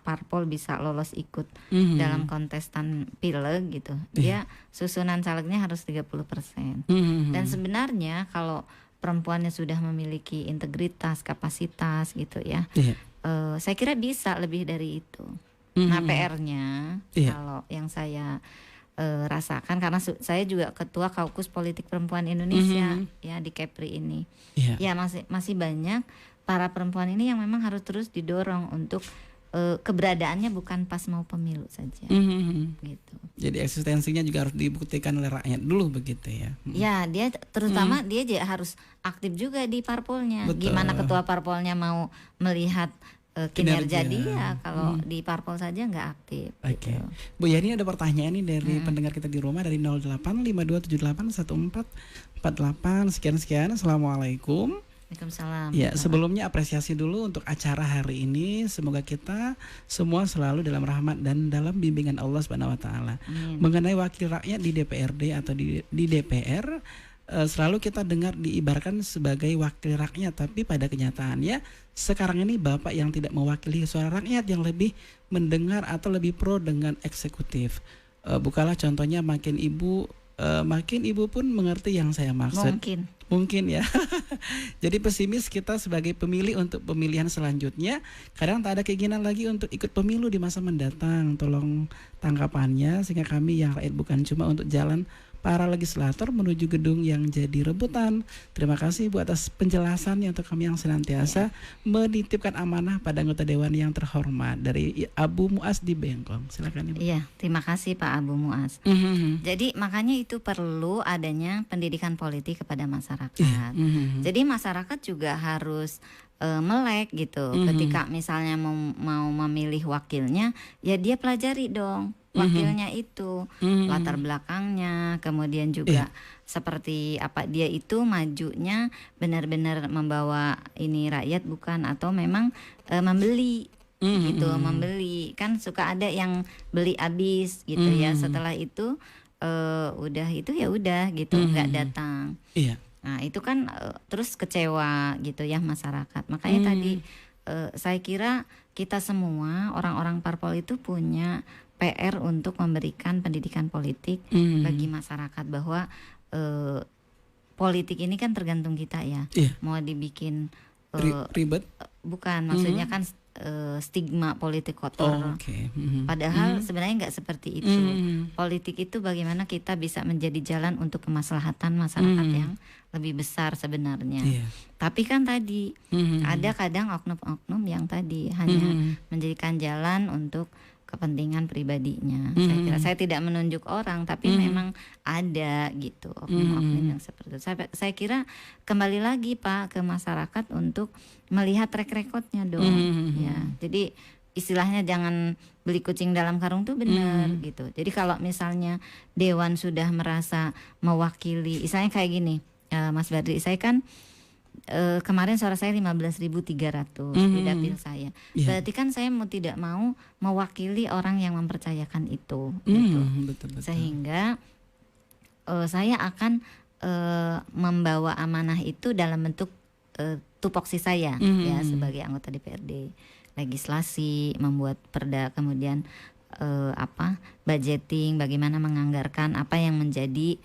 parpol bisa lolos ikut dalam kontestan pileg gitu. Dia susunan calegnya harus 30%. Dan sebenarnya kalau perempuannya sudah memiliki integritas, kapasitas gitu ya, saya kira bisa lebih dari itu. Nah PR-nya kalau yang saya rasakan, karena saya juga ketua Kaukus Politik Perempuan Indonesia ya di Kepri ini, ya masih banyak para perempuan ini yang memang harus terus didorong untuk keberadaannya bukan pas mau pemilu saja, gitu. Jadi eksistensinya juga harus dibuktikan oleh rakyat dulu begitu ya. Ya dia terutama dia harus aktif juga di parpolnya. Betul. Gimana ketua parpolnya mau melihat kinerja dia kalau di parpol saja nggak aktif. Oke. Gitu. Bu Yani ada pertanyaan nih dari pendengar kita di rumah dari 0852781448 sekian. Assalamualaikum. Waalaikumsalam. Ya, sebelumnya apresiasi dulu untuk acara hari ini. Semoga kita semua selalu dalam rahmat dan dalam bimbingan Allah Subhanahu wa taala. Mengenai wakil rakyat di DPRD atau di DPR, selalu kita dengar diibaratkan sebagai wakil rakyat, tapi pada kenyataannya sekarang ini Bapak yang tidak mewakili suara rakyat, yang lebih mendengar atau lebih pro dengan eksekutif. Bukalah contohnya makin ibu pun mengerti yang saya maksud. Mungkin ya. Jadi pesimis kita sebagai pemilih untuk pemilihan selanjutnya. Kadang tak ada keinginan lagi untuk ikut pemilu di masa mendatang. Tolong tanggapannya sehingga kami yang rakyat bukan cuma untuk jalan para legislator menuju gedung yang jadi rebutan. Terima kasih Bu atas penjelasannya untuk kami yang senantiasa menitipkan amanah pada anggota dewan yang terhormat. Dari Abu Muaz di Bengkong. Silakan Ibu. Iya, terima kasih Pak Abu Muaz. Jadi makanya itu perlu adanya pendidikan politik kepada masyarakat. Jadi masyarakat juga harus melek gitu. Ketika misalnya mau memilih wakilnya, ya dia pelajari dong wakilnya itu, latar belakangnya, kemudian juga seperti apa dia itu majunya benar-benar membawa ini rakyat bukan, atau memang membeli gitu, membeli. Kan suka ada yang beli habis gitu ya, setelah itu udah itu ya udah gitu, nggak datang. Nah itu kan terus kecewa gitu ya masyarakat. Makanya tadi saya kira kita semua orang-orang parpol itu punya PR untuk memberikan pendidikan politik bagi masyarakat, bahwa politik ini kan tergantung kita ya. Mau dibikin ribet? Bukan, maksudnya kan stigma politik kotor. Padahal sebenarnya nggak seperti itu. Politik itu bagaimana kita bisa menjadi jalan untuk kemaslahatan masyarakat yang lebih besar sebenarnya. Tapi kan tadi ada kadang oknum-oknum yang tadi hanya menjadikan jalan untuk kepentingan pribadinya. Saya kira saya tidak menunjuk orang, tapi memang ada gitu oknum-oknum yang seperti itu. Saya kira kembali lagi Pak ke masyarakat untuk melihat track recordnya dong. Ya, jadi istilahnya jangan beli kucing dalam karung tuh benar gitu. Jadi kalau misalnya dewan sudah merasa mewakili, misalnya kayak gini, Mas Badri, saya kan kemarin suara saya 15.300 di dapil saya. Berarti kan saya mau tidak mau mewakili orang yang mempercayakan itu gitu. Betul. Sehingga saya akan membawa amanah itu dalam bentuk tupoksi saya ya sebagai anggota DPRD, legislasi, membuat perda, kemudian budgeting, bagaimana menganggarkan apa yang menjadi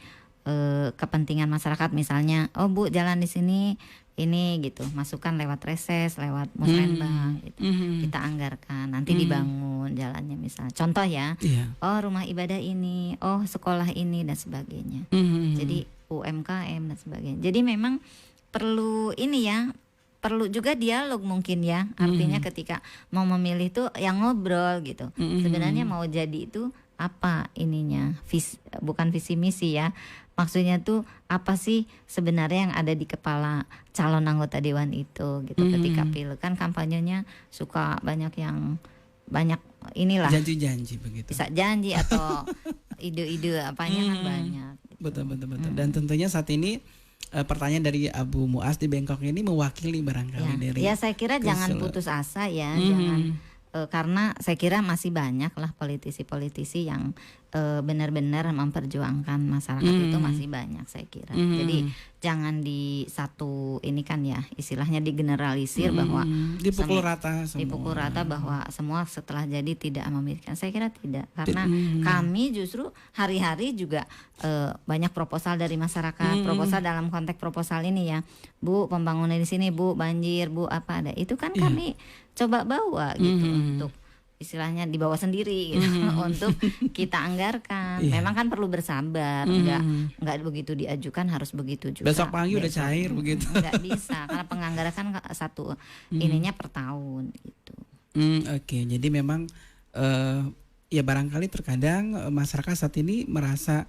kepentingan masyarakat. Misalnya, oh Bu jalan di sini ini gitu, masukan lewat reses, lewat musrenbang gitu. Kita anggarkan, nanti dibangun jalannya misalnya. Contoh ya, oh rumah ibadah ini, oh sekolah ini dan sebagainya. Jadi UMKM dan sebagainya. Jadi memang perlu ini ya, perlu juga dialog mungkin ya. Artinya ketika mau memilih tuh yang ngobrol gitu. Sebenarnya mau jadi itu apa ininya, bukan visi misi ya. Maksudnya tuh apa sih sebenarnya yang ada di kepala calon anggota dewan itu gitu. Ketika pilih kan kampanyenya suka banyak inilah janji-janji begitu. Bisa janji atau ide-ide apanya kan banyak gitu. Betul. Dan tentunya saat ini pertanyaan dari Abu Muaz di Bengkok ini mewakili barangkali dari ya saya kira jangan putus asa ya, jangan karena saya kira masih banyak lah politisi-politisi yang benar-benar memperjuangkan masyarakat itu masih banyak saya kira. Jadi jangan di satu ini kan ya istilahnya digeneralisir bahwa dipukul rata semua. Dipukul rata bahwa semua setelah jadi tidak memikirkan. Saya kira tidak, karena kami justru hari-hari juga banyak proposal dari masyarakat, proposal dalam konteks proposal ini ya, Bu pembangunan di sini, Bu banjir, Bu apa ada, itu kan kami coba bawa gitu untuk istilahnya dibawa sendiri gitu untuk kita anggarkan. Memang kan perlu bersabar, nggak begitu diajukan harus begitu juga. Besok pagi udah cair begitu. Nggak bisa karena penganggaran kan satu ininya per tahun gitu. Oke, jadi memang ya barangkali terkadang masyarakat saat ini merasa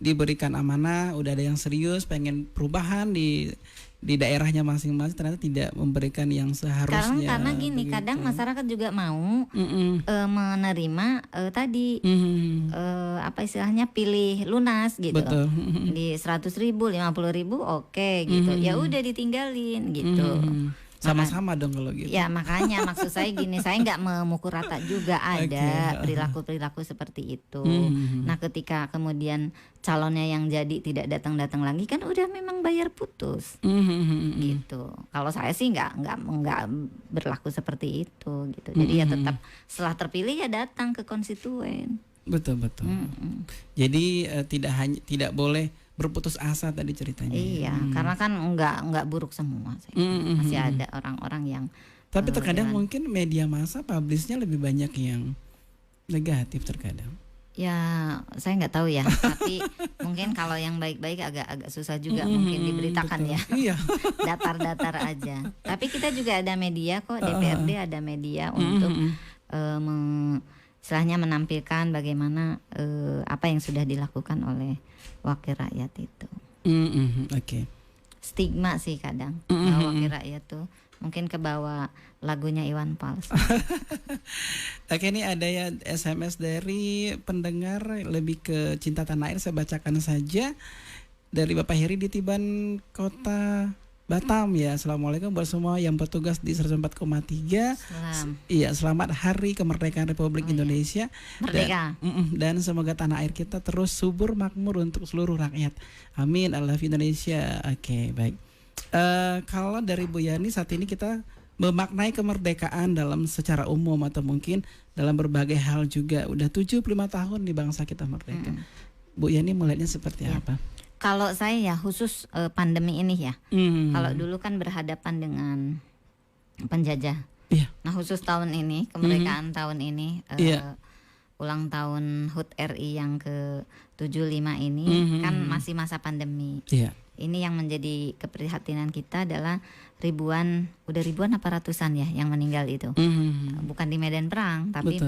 diberikan amanah, udah ada yang serius pengen perubahan di daerahnya masing-masing, ternyata tidak memberikan yang seharusnya. Karena gini, begitu. Kadang masyarakat juga mau menerima tadi apa istilahnya pilih lunas gitu. Betul. Di 100.000, 50.000 oke gitu. Ya udah ditinggalin gitu. Sama-sama dong kalau gitu. Ya makanya maksud saya gini, saya nggak memukul rata juga, ada perilaku-perilaku seperti itu. Nah ketika kemudian calonnya yang jadi tidak datang-datang lagi kan udah memang bayar putus gitu. Kalau saya sih nggak berlaku seperti itu gitu. Jadi ya tetap setelah terpilih ya datang ke konstituen. Betul. Jadi tidak boleh berputus asa tadi ceritanya. Iya, karena kan nggak buruk semua. Masih ada orang-orang yang. Tapi terkadang mungkin media massa publishnya lebih banyak yang negatif terkadang. Ya, saya nggak tahu ya. Tapi mungkin kalau yang baik-baik agak susah juga mungkin diberitakan betul. ya. Iya. Datar-datar aja. Tapi kita juga ada media kok, DPRD ada media untuk istilahnya menampilkan bagaimana apa yang sudah dilakukan oleh wakil rakyat itu. Oke. Stigma sih kadang bahwa wakil rakyat tuh mungkin kebawa lagunya Iwan Fals. Oke, ini ada ya SMS dari pendengar lebih ke cinta tanah air, saya bacakan saja dari Bapak Heri di Tiban Kota Batam ya. Assalamualaikum buat semua yang bertugas di 104,3. Iya, selamat Hari Kemerdekaan Republik Indonesia. Merdeka. Dan semoga tanah air kita terus subur makmur untuk seluruh rakyat. Amin. I love Indonesia. Oke, baik. Kalau dari Bu Yani, saat ini kita memaknai kemerdekaan dalam secara umum atau mungkin dalam berbagai hal juga. Udah 75 tahun di bangsa kita merdeka. Bu Yani melihatnya seperti apa? Kalau saya ya khusus pandemi ini ya. Kalau dulu kan berhadapan dengan penjajah. Nah khusus tahun ini, kemerdekaan tahun ini, ulang tahun HUT RI yang ke-75 ini kan masih masa pandemi. Ini yang menjadi keprihatinan kita adalah udah ribuan apa ratusan ya yang meninggal itu. Bukan di medan perang, tapi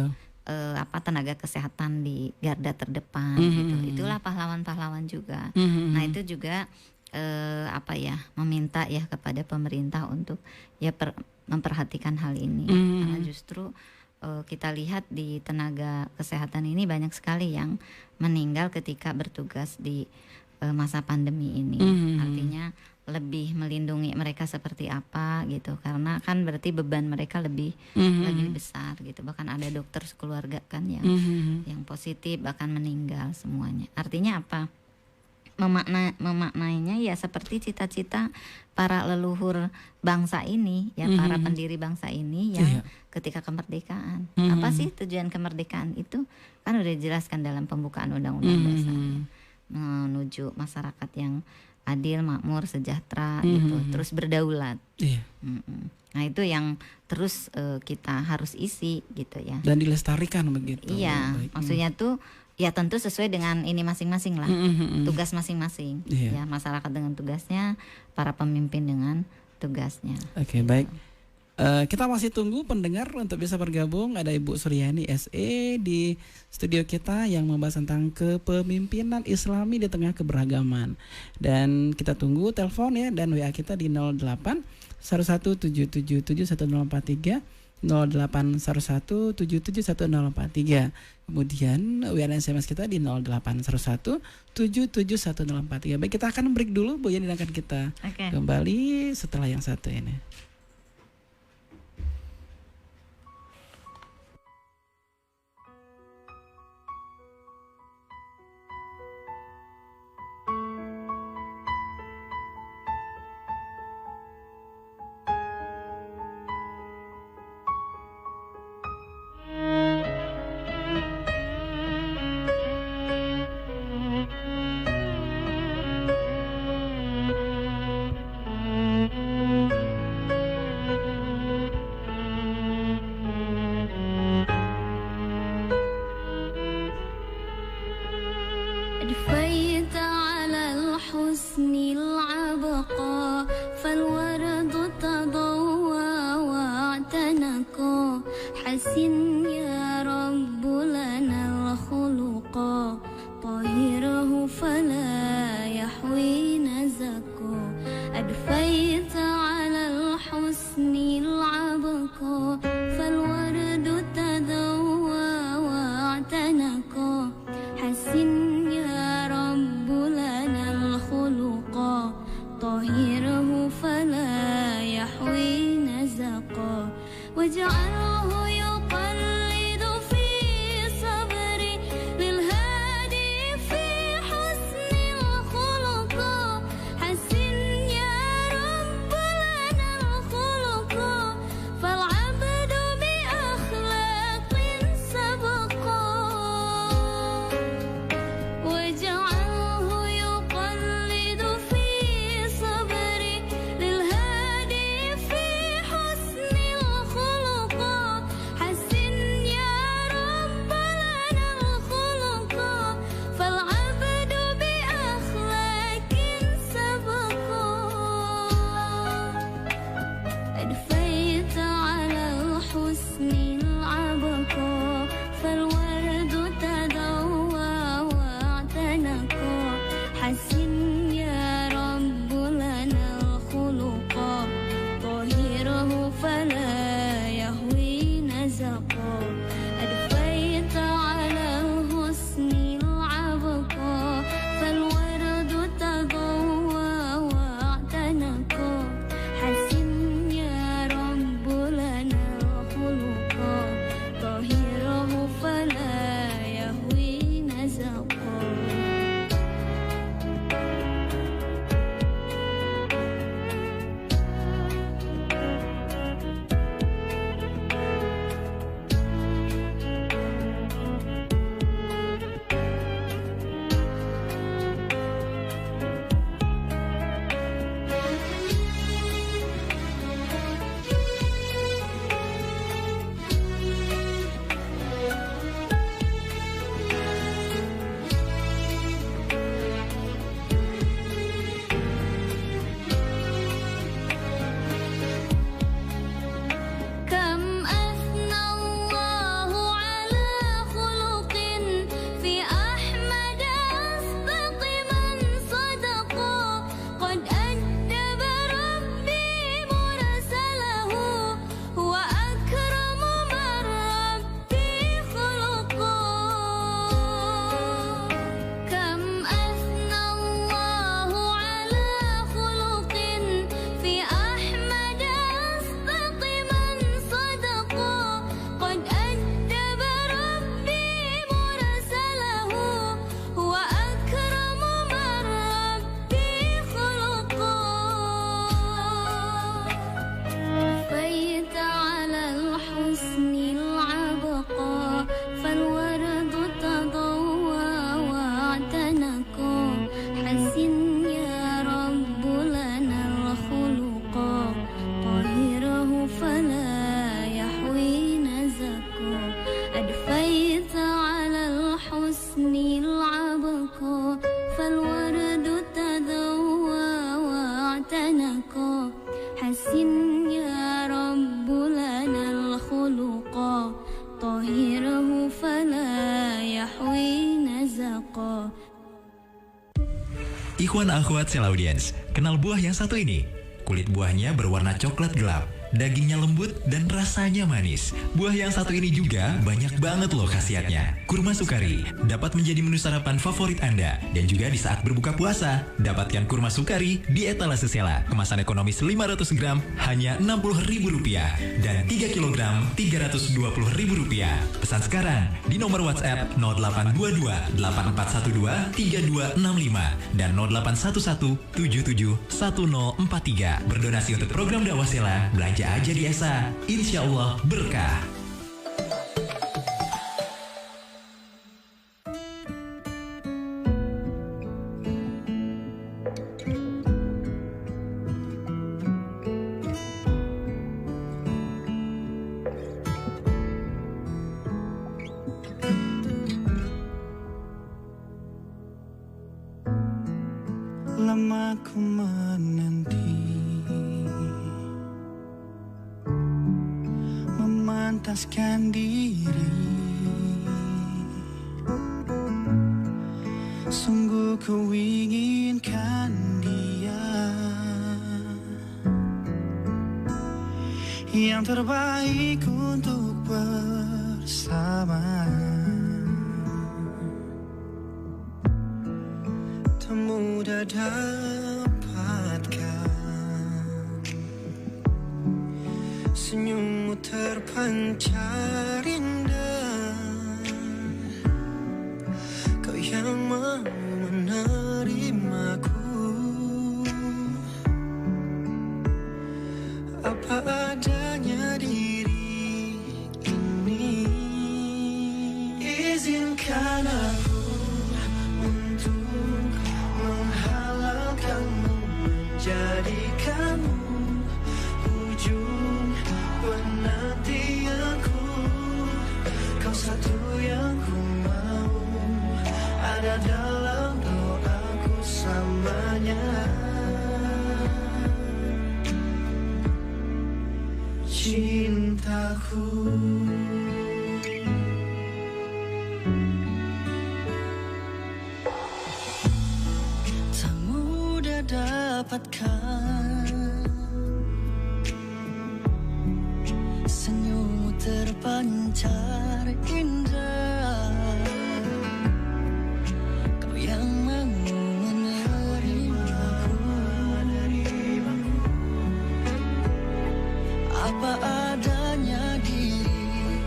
tenaga kesehatan di garda terdepan gitu. Itulah pahlawan-pahlawan juga. Nah, itu juga meminta ya kepada pemerintah untuk ya memperhatikan hal ini. Karena justru kita lihat di tenaga kesehatan ini banyak sekali yang meninggal ketika bertugas di masa pandemi ini. Artinya lebih melindungi mereka seperti apa gitu, karena kan berarti beban mereka lebih besar gitu. Bahkan ada dokter sekeluarga kan yang positif bahkan meninggal semuanya. Artinya apa? Memaknainya ya seperti cita-cita para leluhur bangsa ini ya, para pendiri bangsa ini yang ketika kemerdekaan. Apa sih tujuan kemerdekaan itu? Kan udah dijelaskan dalam pembukaan undang-undang dasar, menuju masyarakat yang adil, makmur, sejahtera gitu, terus berdaulat. Nah itu yang terus kita harus isi gitu ya. Dan dilestarikan begitu. Iya, maksudnya tuh ya tentu sesuai dengan ini masing-masing lah, tugas masing-masing. Ya masyarakat dengan tugasnya, para pemimpin dengan tugasnya. Oke, baik. Kita masih tunggu pendengar untuk bisa bergabung. Ada Ibu Suryani SE di studio kita yang membahas tentang kepemimpinan Islami di tengah keberagaman. Dan kita tunggu telepon ya, dan WA kita di 08 11777143, 0811771043. Kemudian WA dan SMS kita di 0811771043. Baik, kita akan break dulu Bu Yani, dan akan kita kembali setelah yang satu ini. أدفيت على الحسن العبقى فالورد تضوى واعتنقا حسن يا رب لنا الخلقا طهره فلا يحوي نزقا أدفيت على الحسن العبقى فالورد تضوى واعتنقا حسن طهره فلا يحوي نزقا واجعله يقلد في صبري للهادي في حسن الخلق حسن يا رب نزقا. Ikhwan akhwat selaudiens, kenal buah yang satu ini? Kulit buahnya berwarna coklat gelap, dagingnya lembut dan rasanya manis. Buah yang satu ini juga banyak banget loh khasiatnya. Kurma Sukari dapat menjadi menu sarapan favorit Anda. Dan juga di saat berbuka puasa, dapatkan kurma Sukari di etalase Sela. Kemasan ekonomis 500 gram hanya Rp60.000 dan 3 kg Rp320.000. Pesan sekarang di nomor WhatsApp 0822 8412 3265 dan 0811 77 1043. Berdonasi untuk program dakwah Sela, belanja aja di Esa, insya Allah berkah. Lama ku menanti, memantaskan diri, sungguh ku inginkan dia, yang terbaik untuk bersama. Tak mudah dapatkan, senyummu terpancar indah, kau yang mau menerimaku apa adanya diri ini. Izinkan aku untuk menghalalkanmu, menjadikanmu ujung penantianku. Kau satu yang ku mau, ada dalam doaku selamanya. Cintaku, tak mudah dapatkan, senyummu terpancar indah, kau yang mau menerimaku apa adanya diri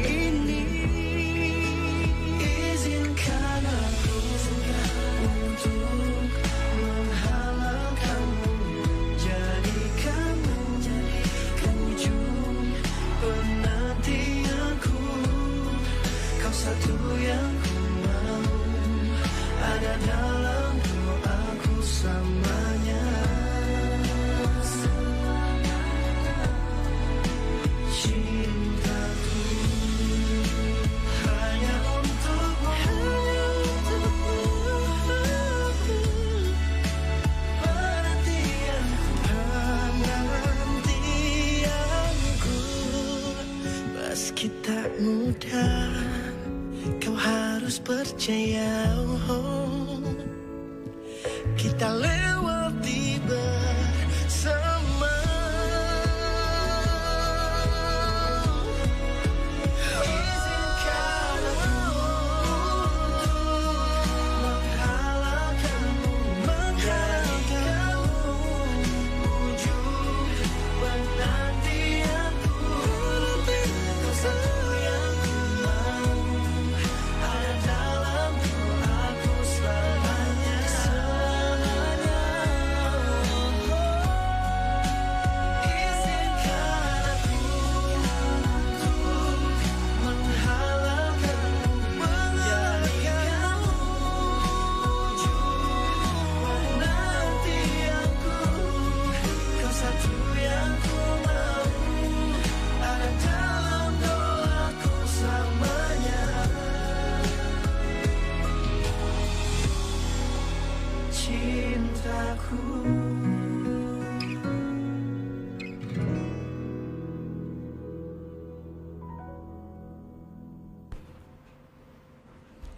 ini. Izinkan aku untuk menghalalkanmu, jadikanmu ujung penantianku. Kau satu yang ku mau, ada dalam doaku selamanya. Cintaku hanya untukmu, penantianku. Meski tak mudah, kau harus percaya, kita lewati bersama. Izinkan aku menghalalkanmu, menjadikanmu ujung penantianku. Kau satu yang ku mau, ada dalam doaku selamanya.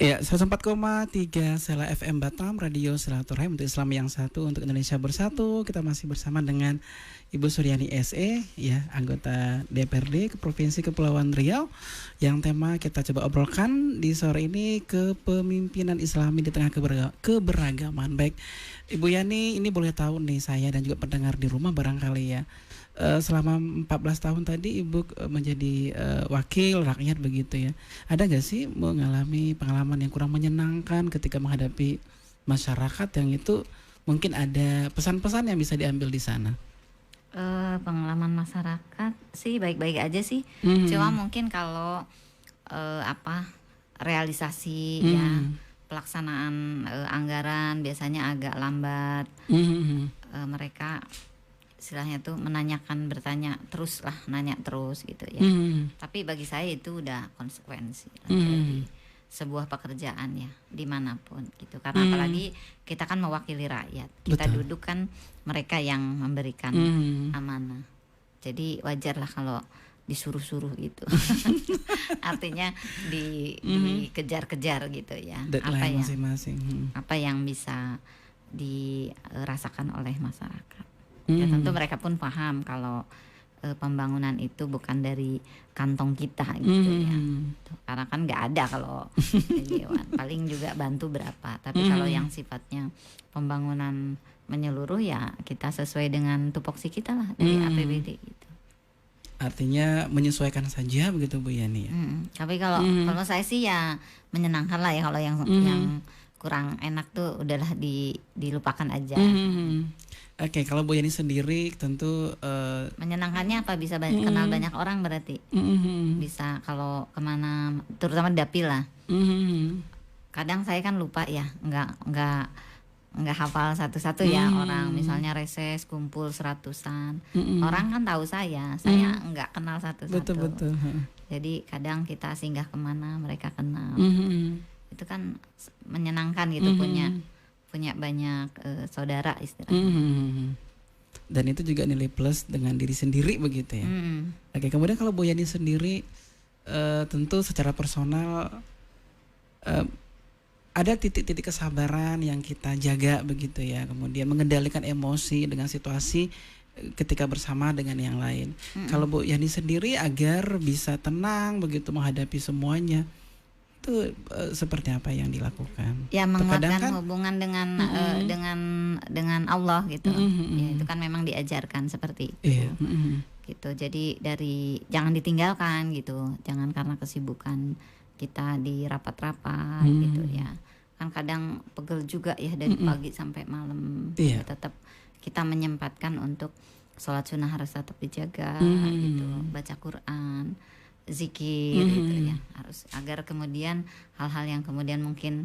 Ya, 104,3 Sela FM Batam, Radio Silaturahim untuk Islam yang satu, untuk Indonesia bersatu. Kita masih bersama dengan Ibu Suryani SE, ya, anggota DPRD Provinsi Kepulauan Riau. Yang tema kita coba obrolkan di sore ini, kepemimpinan Islami di tengah keberagaman. Baik, Ibu Yani, ini boleh tahu nih saya dan juga pendengar di rumah barangkali ya. Selama 14 tahun tadi Ibu menjadi wakil rakyat begitu ya. Ada gak sih mengalami pengalaman yang kurang menyenangkan ketika menghadapi masyarakat yang itu mungkin ada pesan-pesan yang bisa diambil di sana? Pengalaman masyarakat sih baik-baik aja sih. Cuma mungkin kalau realisasi ya pelaksanaan anggaran biasanya agak lambat. Mereka istilahnya tuh bertanya terus lah, nanya terus gitu ya. Tapi bagi saya itu udah konsekuensi dari sebuah pekerjaan ya dimanapun gitu. Karena apalagi kita kan mewakili rakyat, kita duduk kan mereka yang memberikan amanah. Jadi wajar lah kalau disuruh-suruh gitu. Artinya dikejar-kejar gitu ya. Apa yang bisa dirasakan oleh masyarakat. Ya tentu mereka pun paham kalau pembangunan itu bukan dari kantong kita gitu ya. Karena kan nggak ada kalau dewan. Paling juga bantu berapa. Tapi kalau yang sifatnya pembangunan menyeluruh ya kita sesuai dengan tupoksi kita lah dari APBD gitu. Artinya menyesuaikan saja begitu Bu Yani ya. Tapi kalau saya sih ya menyenangkan lah ya, kalau yang kurang enak tuh udahlah dilupakan aja. Oke, kalau Bu Yani sendiri tentu menyenangkannya apa bisa kenal banyak orang berarti. Bisa kalau kemana, terutama dapil lah. Kadang saya kan lupa ya, nggak hafal satu-satu ya orang. Misalnya reses kumpul 100-an, orang kan tahu saya nggak kenal satu-satu. Betul. Jadi kadang kita singgah kemana mereka kenal. Itu kan menyenangkan gitu, punya banyak saudara istilahnya. Dan itu juga nilai plus dengan diri sendiri begitu ya. Oke, kemudian kalau Bu Yani sendiri tentu secara personal ada titik-titik kesabaran yang kita jaga begitu ya. Kemudian mengendalikan emosi dengan situasi ketika bersama dengan yang lain. Kalau Bu Yani sendiri agar bisa tenang begitu menghadapi semuanya, itu seperti apa yang dilakukan? Ya menguatkan hubungan dengan Allah gitu. Ya, itu kan memang diajarkan seperti itu. Gitu. Jadi jangan ditinggalkan gitu. Jangan karena kesibukan kita di rapat-rapat gitu ya. Kan kadang pegel juga ya dari pagi sampai malam. Ya, tetap kita menyempatkan untuk sholat sunnah harus tetap dijaga gitu. Baca Quran, zikir gitu ya, harus agar kemudian hal-hal yang kemudian mungkin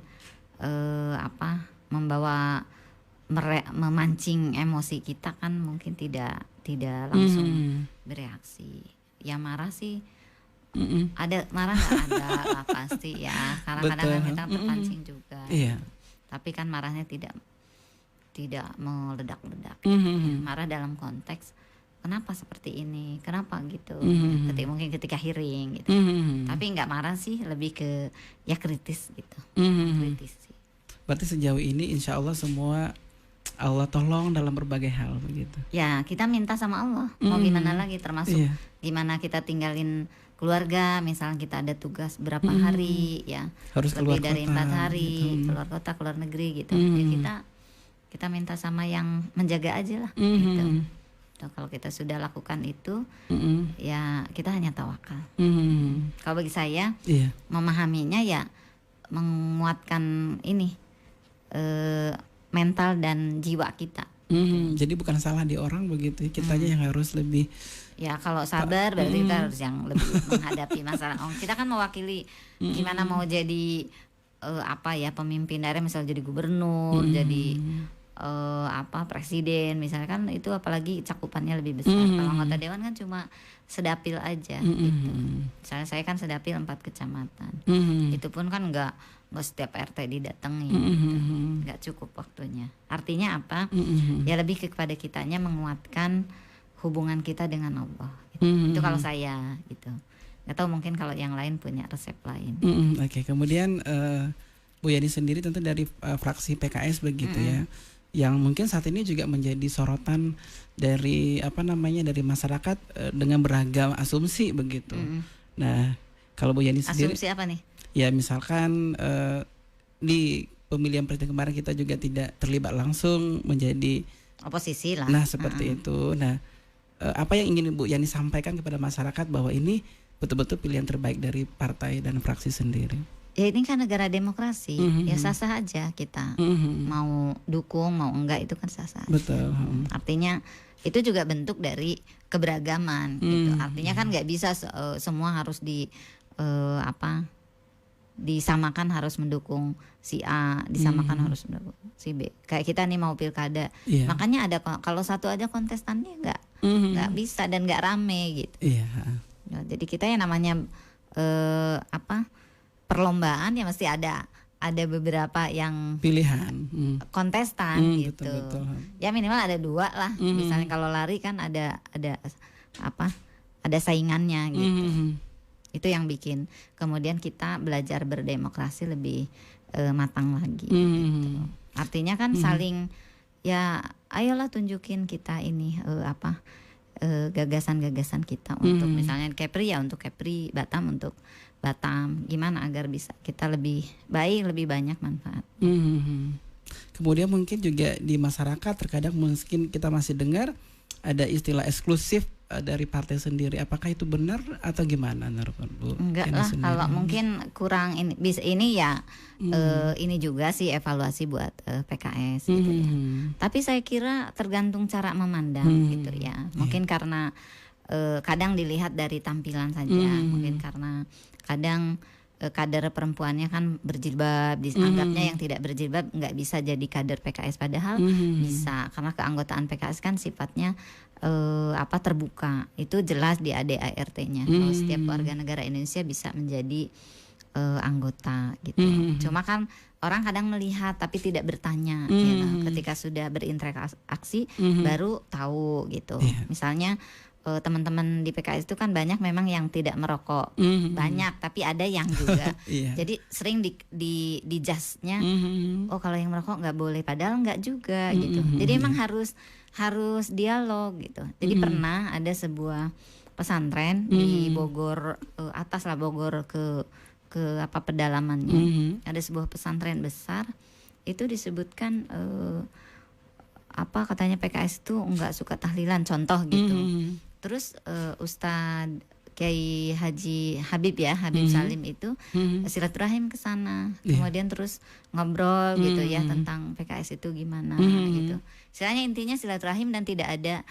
memancing emosi kita kan mungkin tidak langsung bereaksi. Ya marah sih ada, marah nggak ada lah pasti ya, karena kadang kita terpancing juga. Tapi kan marahnya tidak meledak-ledak. Marah dalam konteks kenapa seperti ini, kenapa gitu, mungkin ketika hearing gitu. Tapi nggak marah sih, lebih ke ya kritis gitu. Kritis sih. Berarti sejauh ini insya Allah semua Allah tolong dalam berbagai hal begitu. Ya kita minta sama Allah, mau gimana lagi, termasuk gimana kita tinggalin keluarga, misalnya kita ada tugas berapa hari ya, harus lebih dari 4 hari gitu. Keluar kota, keluar negeri gitu. Ya kita minta sama yang menjaga aja lah gitu. Kalau kita sudah lakukan itu, ya kita hanya tawakal. Kalau bagi saya, memahaminya ya menguatkan ini mental dan jiwa kita. Jadi bukan salah di orang begitu, kita aja yang harus lebih. Ya kalau sabar berarti kita harus yang lebih menghadapi masalah. Kita kan mewakili gimana mau jadi pemimpin daerah, misalnya jadi gubernur, jadi presiden misalnya kan, itu apalagi cakupannya lebih besar. Kalau anggota dewan kan cuma sedapil aja gitu. Misalnya saya kan sedapil 4 kecamatan. Itu pun kan nggak setiap RT didatangi gitu. Nggak cukup waktunya. Artinya apa? Ya lebih kepada kitanya menguatkan hubungan kita dengan Allah gitu. Itu kalau saya gitu. Nggak tahu mungkin kalau yang lain punya resep lain. Oke, kemudian Bu Yani sendiri tentu dari fraksi PKS begitu ya, yang mungkin saat ini juga menjadi sorotan dari dari masyarakat dengan beragam asumsi begitu. Nah, kalau Bu Yani sendiri, Asumsi apa nih? ya misalkan di pemilihan presiden kemarin kita juga tidak terlibat langsung menjadi Oposisi lah. nah seperti itu. Nah, apa yang ingin Bu Yani sampaikan kepada masyarakat bahwa ini betul-betul pilihan terbaik dari partai dan fraksi sendiri? Ya ini kan negara demokrasi, ya sah-sah aja kita mau dukung mau enggak, itu kan sah-sah. Betul. Artinya itu juga bentuk dari keberagaman gitu. Artinya kan nggak bisa semua harus disamakan harus mendukung si A, disamakan harus mendukung si B. Kayak kita nih mau pilkada, makanya ada kalau satu aja kontestannya nggak bisa dan nggak rame gitu. Nah, jadi kita yang namanya perlombaan ya mesti ada beberapa yang pilihan kontestan gitu. Betul. Ya minimal ada 2 lah. Misalnya kalau lari kan ada saingannya gitu. Itu yang bikin kemudian kita belajar berdemokrasi lebih matang lagi gitu. Artinya kan saling ya ayolah tunjukin kita ini gagasan-gagasan kita untuk misalnya Kepri ya untuk Kepri, Batam untuk Batam, gimana agar bisa kita lebih baik, lebih banyak manfaat. Kemudian mungkin juga di masyarakat terkadang mungkin kita masih dengar ada istilah eksklusif dari partai sendiri. Apakah itu benar atau gimana menurut Bu? Enggak lah, kalau mungkin kurang ini bisa ini ya ini juga sih evaluasi buat PKS gitu ya. Tapi saya kira tergantung cara memandang gitu ya. Mungkin karena kadang dilihat dari tampilan saja, mungkin karena kadang kader perempuannya kan berjilbab, dianggapnya yang tidak berjilbab nggak bisa jadi kader PKS, padahal bisa, karena keanggotaan PKS kan sifatnya terbuka, itu jelas di ADART-nya. Kalau setiap warga negara Indonesia bisa menjadi anggota gitu. Cuma kan orang kadang melihat tapi tidak bertanya, gitu. Ketika sudah berinteraksi baru tahu gitu. Misalnya teman-teman di PKS itu kan banyak memang yang tidak merokok, banyak, tapi ada yang juga. Jadi sering di jasnya, oh kalau yang merokok nggak boleh, padahal nggak juga gitu. Jadi emang harus dialog gitu. Jadi pernah ada sebuah pesantren di Bogor atas lah, Bogor ke pedalamannya, ada sebuah pesantren besar, itu disebutkan katanya PKS itu nggak suka tahlilan, contoh gitu. Terus Ustadz Kiai Haji Habib Salim itu silaturahim ke sana, kemudian terus ngobrol gitu ya tentang PKS itu gimana gitu. Istilahnya intinya silaturahim dan tidak ada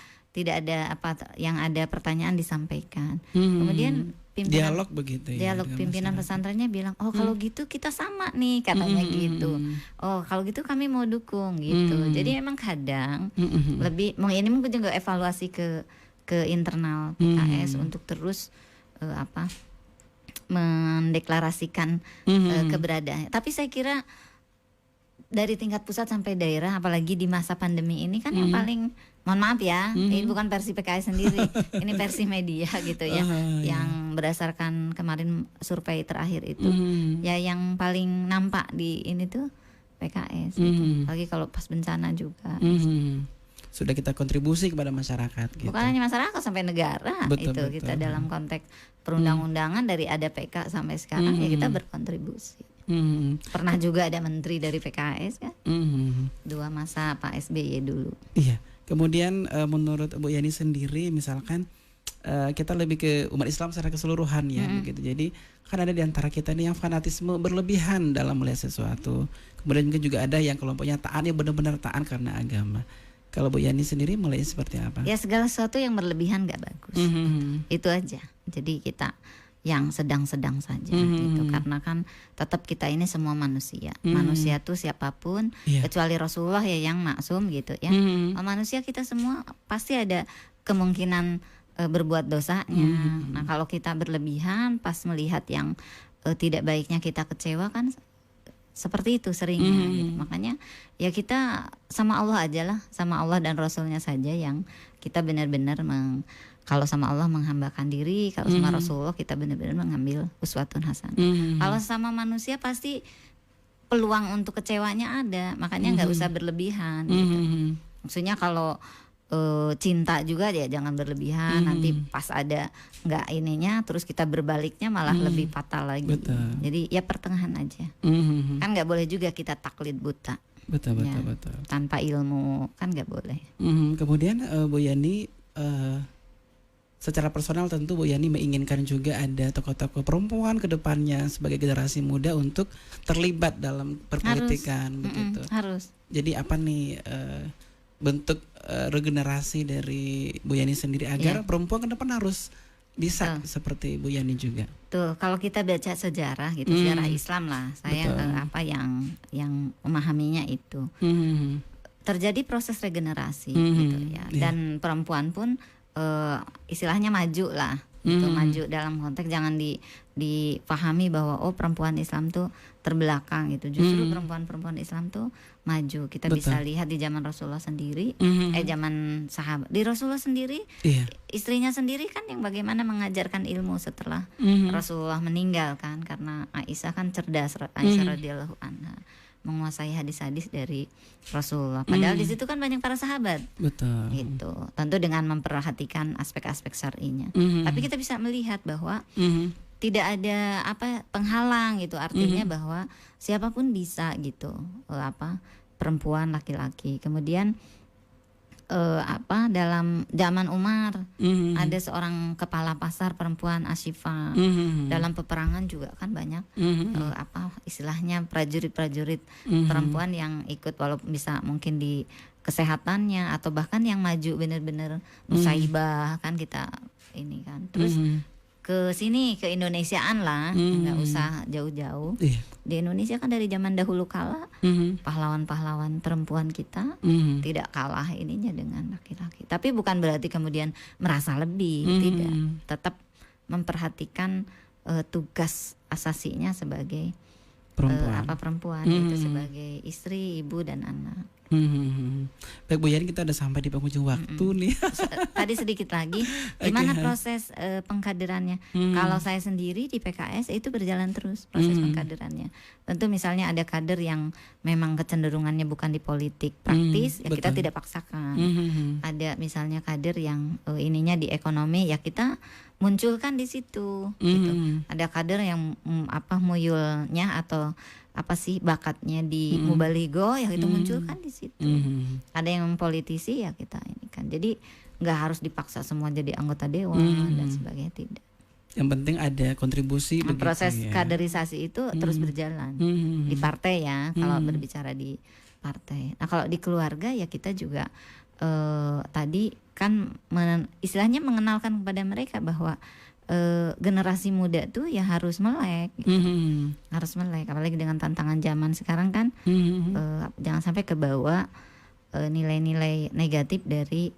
yang ada pertanyaan disampaikan. Kemudian dialog begitu ya. Dialog pimpinan pesantrennya bilang, "Oh, kalau gitu kita sama nih," katanya gitu. "Oh, kalau gitu kami mau dukung," gitu. Jadi memang kadang lebih ini mungkin juga evaluasi ke internal PKS untuk terus mendeklarasikan keberadaannya. Tapi saya kira dari tingkat pusat sampai daerah, apalagi di masa pandemi ini kan yang paling, mohon maaf ya, ini bukan versi PKS sendiri, ini versi media gitu ya, yang berdasarkan kemarin survei terakhir itu, ya yang paling nampak di ini tuh PKS gitu. Apalagi kalau pas bencana juga. Sudah kita kontribusi kepada masyarakat gitu. Bukan hanya masyarakat, sampai negara. Betul. Kita dalam konteks perundang-undangan dari ada PK sampai sekarang ya kita berkontribusi. Pernah juga ada menteri dari PKS kan, 2 masa Pak SBY dulu. Iya. Kemudian menurut Bu Yani sendiri, misalkan kita lebih ke umat Islam secara keseluruhan ya, begitu. Jadi kan ada di antara kita nih yang fanatisme berlebihan dalam melihat sesuatu. Kemudian mungkin juga ada yang kelompoknya taat, yang benar-benar taat karena agama. Kalau Bu Yani sendiri mulai seperti apa? Ya segala sesuatu yang berlebihan gak bagus. Itu aja. Jadi kita yang sedang-sedang saja gitu. Karena kan tetap kita ini semua manusia. Manusia tuh siapapun kecuali Rasulullah ya yang maksum gitu ya. Manusia kita semua pasti ada kemungkinan berbuat dosanya. Nah, kalau kita berlebihan pas melihat yang tidak baiknya kita kecewa kan seperti itu seringnya gitu. Makanya ya kita sama Allah aja lah, sama Allah dan Rasulnya saja yang kita benar-benar kalau sama Allah menghambakan diri, kalau sama Rasulullah kita benar-benar mengambil uswatun hasanah. Kalau sama manusia pasti peluang untuk kecewanya ada, makanya nggak usah berlebihan. Gitu. Maksudnya kalau cinta juga ya jangan berlebihan, nanti pas ada nggak ininya, terus kita berbaliknya malah lebih fatal lagi. Betul. Jadi ya pertengahan aja. Kan nggak boleh juga kita taklid buta. Betul. Tanpa ilmu kan nggak boleh. Kemudian Bu Yani, secara personal tentu Bu Yani menginginkan juga ada tokoh-tokoh perempuan ke depannya sebagai generasi muda untuk terlibat dalam perpolitikan begitu. Harus. Jadi apa nih bentuk regenerasi dari Bu Yani sendiri agar perempuan ke depan harus bisa seperti Bu Yani juga. Tuh, kalau kita baca sejarah gitu, sejarah Islam lah, saya apa yang memahaminya itu. Terjadi proses regenerasi gitu ya. Dan perempuan pun istilahnya maju lah. Gitu, maju dalam konteks jangan dipahami bahwa perempuan Islam tuh terbelakang gitu. Justru perempuan-perempuan Islam tuh maju. Kita bisa lihat di zaman Rasulullah sendiri, zaman sahabat. Di Rasulullah sendiri, istrinya sendiri kan yang bagaimana mengajarkan ilmu setelah Rasulullah meninggal kan, karena Aisyah kan cerdas, Aisyah radhiyallahu anha menguasai hadis-hadis dari Rasulullah. Padahal di situ kan banyak para sahabat. Betul. Gitu. Tentu dengan memperhatikan aspek-aspek syar'inya. Tapi kita bisa melihat bahwa tidak ada penghalang gitu. Artinya bahwa siapapun bisa gitu. Perempuan, laki-laki. Kemudian dalam zaman Umar ada seorang kepala pasar perempuan Asyifa. Dalam peperangan juga kan banyak istilahnya prajurit-prajurit perempuan yang ikut, walaupun bisa mungkin di kesehatannya atau bahkan yang maju benar-benar musaibah kan kita ini kan. Terus ke sini, ke Indonesiaan lah, nggak usah jauh-jauh. Di Indonesia kan dari zaman dahulu kala pahlawan-pahlawan perempuan kita tidak kalah ininya dengan laki-laki. Tapi bukan berarti kemudian merasa lebih, tidak. Tetap memperhatikan tugas asasinya sebagai perempuan itu sebagai istri, ibu dan anak. Baik Bu Yani, kita udah sampai di penghujung waktu nih. Tadi sedikit lagi, gimana proses pengkaderannya? Kalau saya sendiri di PKS itu berjalan terus proses pengkaderannya. Tentu misalnya ada kader yang memang kecenderungannya bukan di politik praktis, ya kita tidak paksakan. Ada misalnya kader yang ininya di ekonomi, ya kita munculkan di situ. Gitu. Ada kader yang muyulnya atau bakatnya di mubaligo, ya itu munculkan di situ. Ada yang politisi, ya kita ini kan. Jadi nggak harus dipaksa semua jadi anggota dewan dan sebagainya, tidak. Yang penting ada kontribusi. Proses ya. kaderisasi itu terus berjalan di partai ya. Kalau berbicara di partai. Nah kalau di keluarga ya kita juga tadi kan istilahnya mengenalkan kepada mereka bahwa generasi muda tuh ya harus melek gitu. Harus melek, apalagi dengan tantangan zaman sekarang kan. Jangan sampai kebawa nilai-nilai negatif dari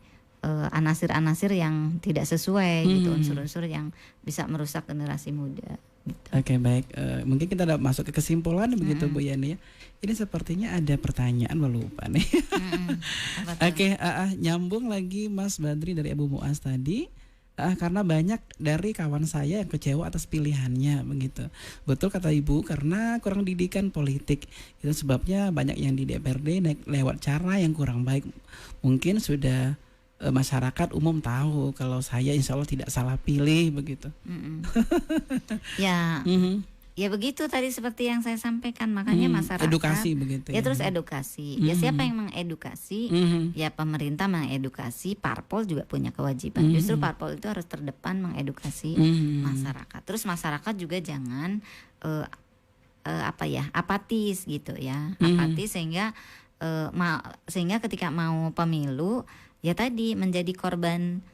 anasir-anasir yang tidak sesuai gitu, unsur-unsur yang bisa merusak generasi muda gitu. Oke, baik. Mungkin kita udah masuk ke kesimpulan begitu Bu Yani ya. Ini sepertinya ada pertanyaan lupa nih. Oke, nyambung lagi Mas Badri dari Abu Muaz tadi. Karena banyak dari kawan saya yang kecewa atas pilihannya begitu. Betul kata Ibu, karena kurang didikan politik. Itu sebabnya banyak yang di DPRD lewat cara yang kurang baik. Mungkin sudah masyarakat umum tahu kalau saya insya Allah tidak salah pilih begitu. Ya. Ya begitu tadi seperti yang saya sampaikan, makanya masyarakat edukasi begitu ya. Terus edukasi. Ya siapa yang mengedukasi? Ya pemerintah mengedukasi, parpol juga punya kewajiban. Justru parpol itu harus terdepan mengedukasi masyarakat. Terus masyarakat juga jangan apatis gitu ya. Apatis sehingga ketika mau pemilu ya tadi menjadi korban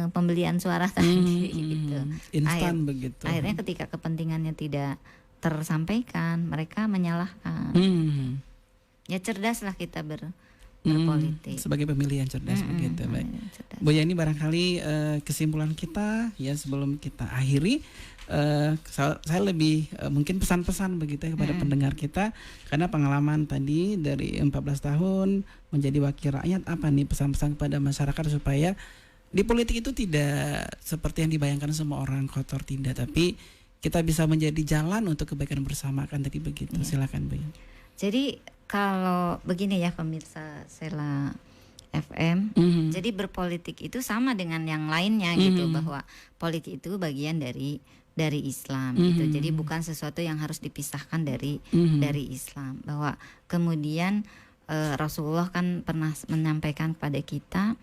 pembelian suara tadi gitu. Instan begitu. Akhirnya ketika kepentingannya tidak tersampaikan, mereka menyalahkan. Ya cerdaslah kita berpolitik. Sebagai pemilih yang cerdas begitu. Baik. Bu Yani, barangkali kesimpulan kita ya sebelum kita akhiri, saya lebih mungkin pesan-pesan begitu ya kepada pendengar kita, karena pengalaman tadi dari 14 tahun menjadi wakil rakyat, apa nih pesan-pesan kepada masyarakat supaya di politik itu tidak seperti yang dibayangkan semua orang kotor, tidak, tapi kita bisa menjadi jalan untuk kebaikan bersama kan tadi begitu. Silakan Bu. Jadi kalau begini ya pemirsa Sela FM, jadi berpolitik itu sama dengan yang lainnya gitu, bahwa politik itu bagian dari Islam gitu. Jadi bukan sesuatu yang harus dipisahkan dari Islam. Bahwa kemudian Rasulullah kan pernah menyampaikan kepada kita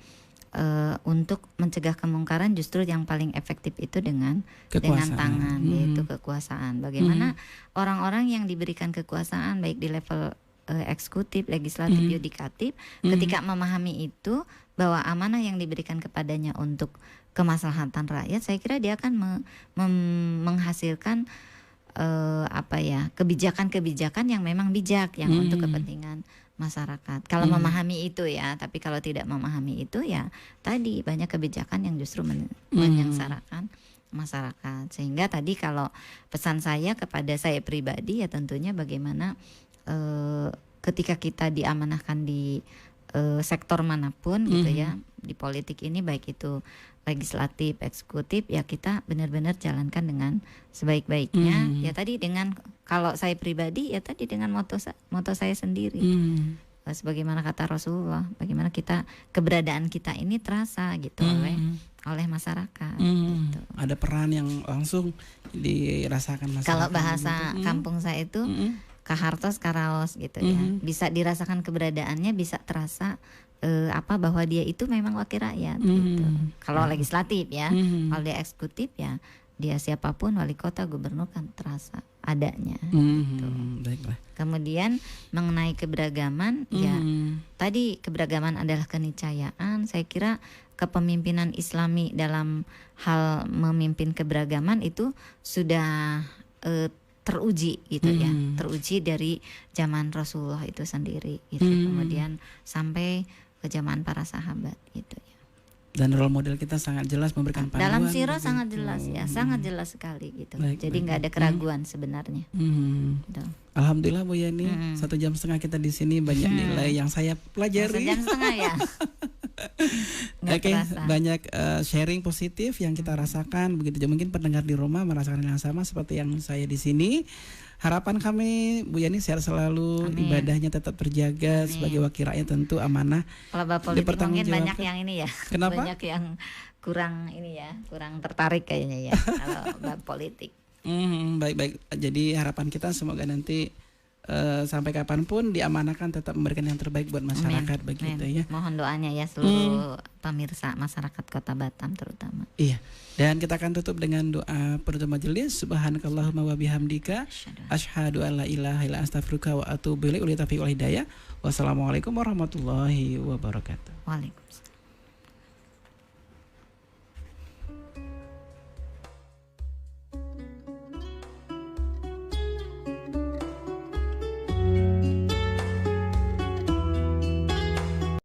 untuk mencegah kemungkaran justru yang paling efektif itu dengan tangan, yaitu kekuasaan. Bagaimana orang-orang yang diberikan kekuasaan baik di level eksekutif, legislatif, yudikatif, ketika memahami itu bahwa amanah yang diberikan kepadanya untuk kemaslahatan rakyat, saya kira dia akan menghasilkan kebijakan-kebijakan yang memang bijak, yang untuk kepentingan masyarakat. Kalau memahami itu ya, tapi kalau tidak memahami itu ya tadi banyak kebijakan yang justru menyengsarakan masyarakat. Sehingga tadi kalau pesan saya kepada saya pribadi ya tentunya bagaimana ketika kita diamanahkan di sektor manapun gitu ya, di politik ini baik itu legislatif, eksekutif, ya kita benar-benar jalankan dengan sebaik-baiknya. Ya tadi dengan, kalau saya pribadi ya tadi dengan moto saya sendiri. Sebagaimana kata Rasulullah, bagaimana keberadaan kita ini terasa gitu oleh masyarakat. Gitu. Ada peran yang langsung dirasakan masyarakat. Kalau bahasa kampung saya itu kahartos karaos gitu ya. Bisa dirasakan keberadaannya, bisa terasa bahwa dia itu memang wakil rakyat gitu. Kalau legislatif ya, kalau dia eksekutif ya dia siapapun, wali kota, gubernur kan terasa adanya gitu. Baiklah. Kemudian mengenai keberagaman ya tadi keberagaman adalah keniscayaan. Saya kira kepemimpinan Islami dalam hal memimpin keberagaman itu sudah teruji gitu ya, teruji dari zaman Rasulullah itu sendiri gitu. Kemudian sampai ke zaman para sahabat gitu ya. Dan role model kita sangat jelas memberikan panduan. Dalam sirah sangat jelas ya, sangat jelas sekali gitu. Jadi nggak ada keraguan sebenarnya. Gitu. Alhamdulillah Bu Yani, 1,5 jam kita di sini banyak nilai yang saya pelajari. 1,5 jam ya. Oke, banyak sharing positif yang kita rasakan. Begitu juga mungkin pendengar di rumah merasakan yang sama seperti yang saya di sini. Harapan kami Bu Yani sehat selalu, ibadahnya tetap terjaga. Sebagai wakil rakyat tentu amanah. Kalau Bapak politik mungkin banyak yang ini ya. Kenapa? Banyak yang kurang ini ya, kurang tertarik kayaknya ya kalau Bapak politik. Baik-baik. Jadi harapan kita semoga nanti sampai kapanpun diamanahkan tetap memberikan yang terbaik buat masyarakat. Begitu ya. Mohon doanya ya seluruh pemirsa masyarakat Kota Batam terutama. Iya. Dan kita akan tutup dengan doa penutup majelis. Subhanakallahumma wa bihamdika asyhadu an la ilaha illa anta astaghfiruka wa atubu ilaik. Wassalamualaikum warahmatullahi wabarakatuh. Waalaikumsalam.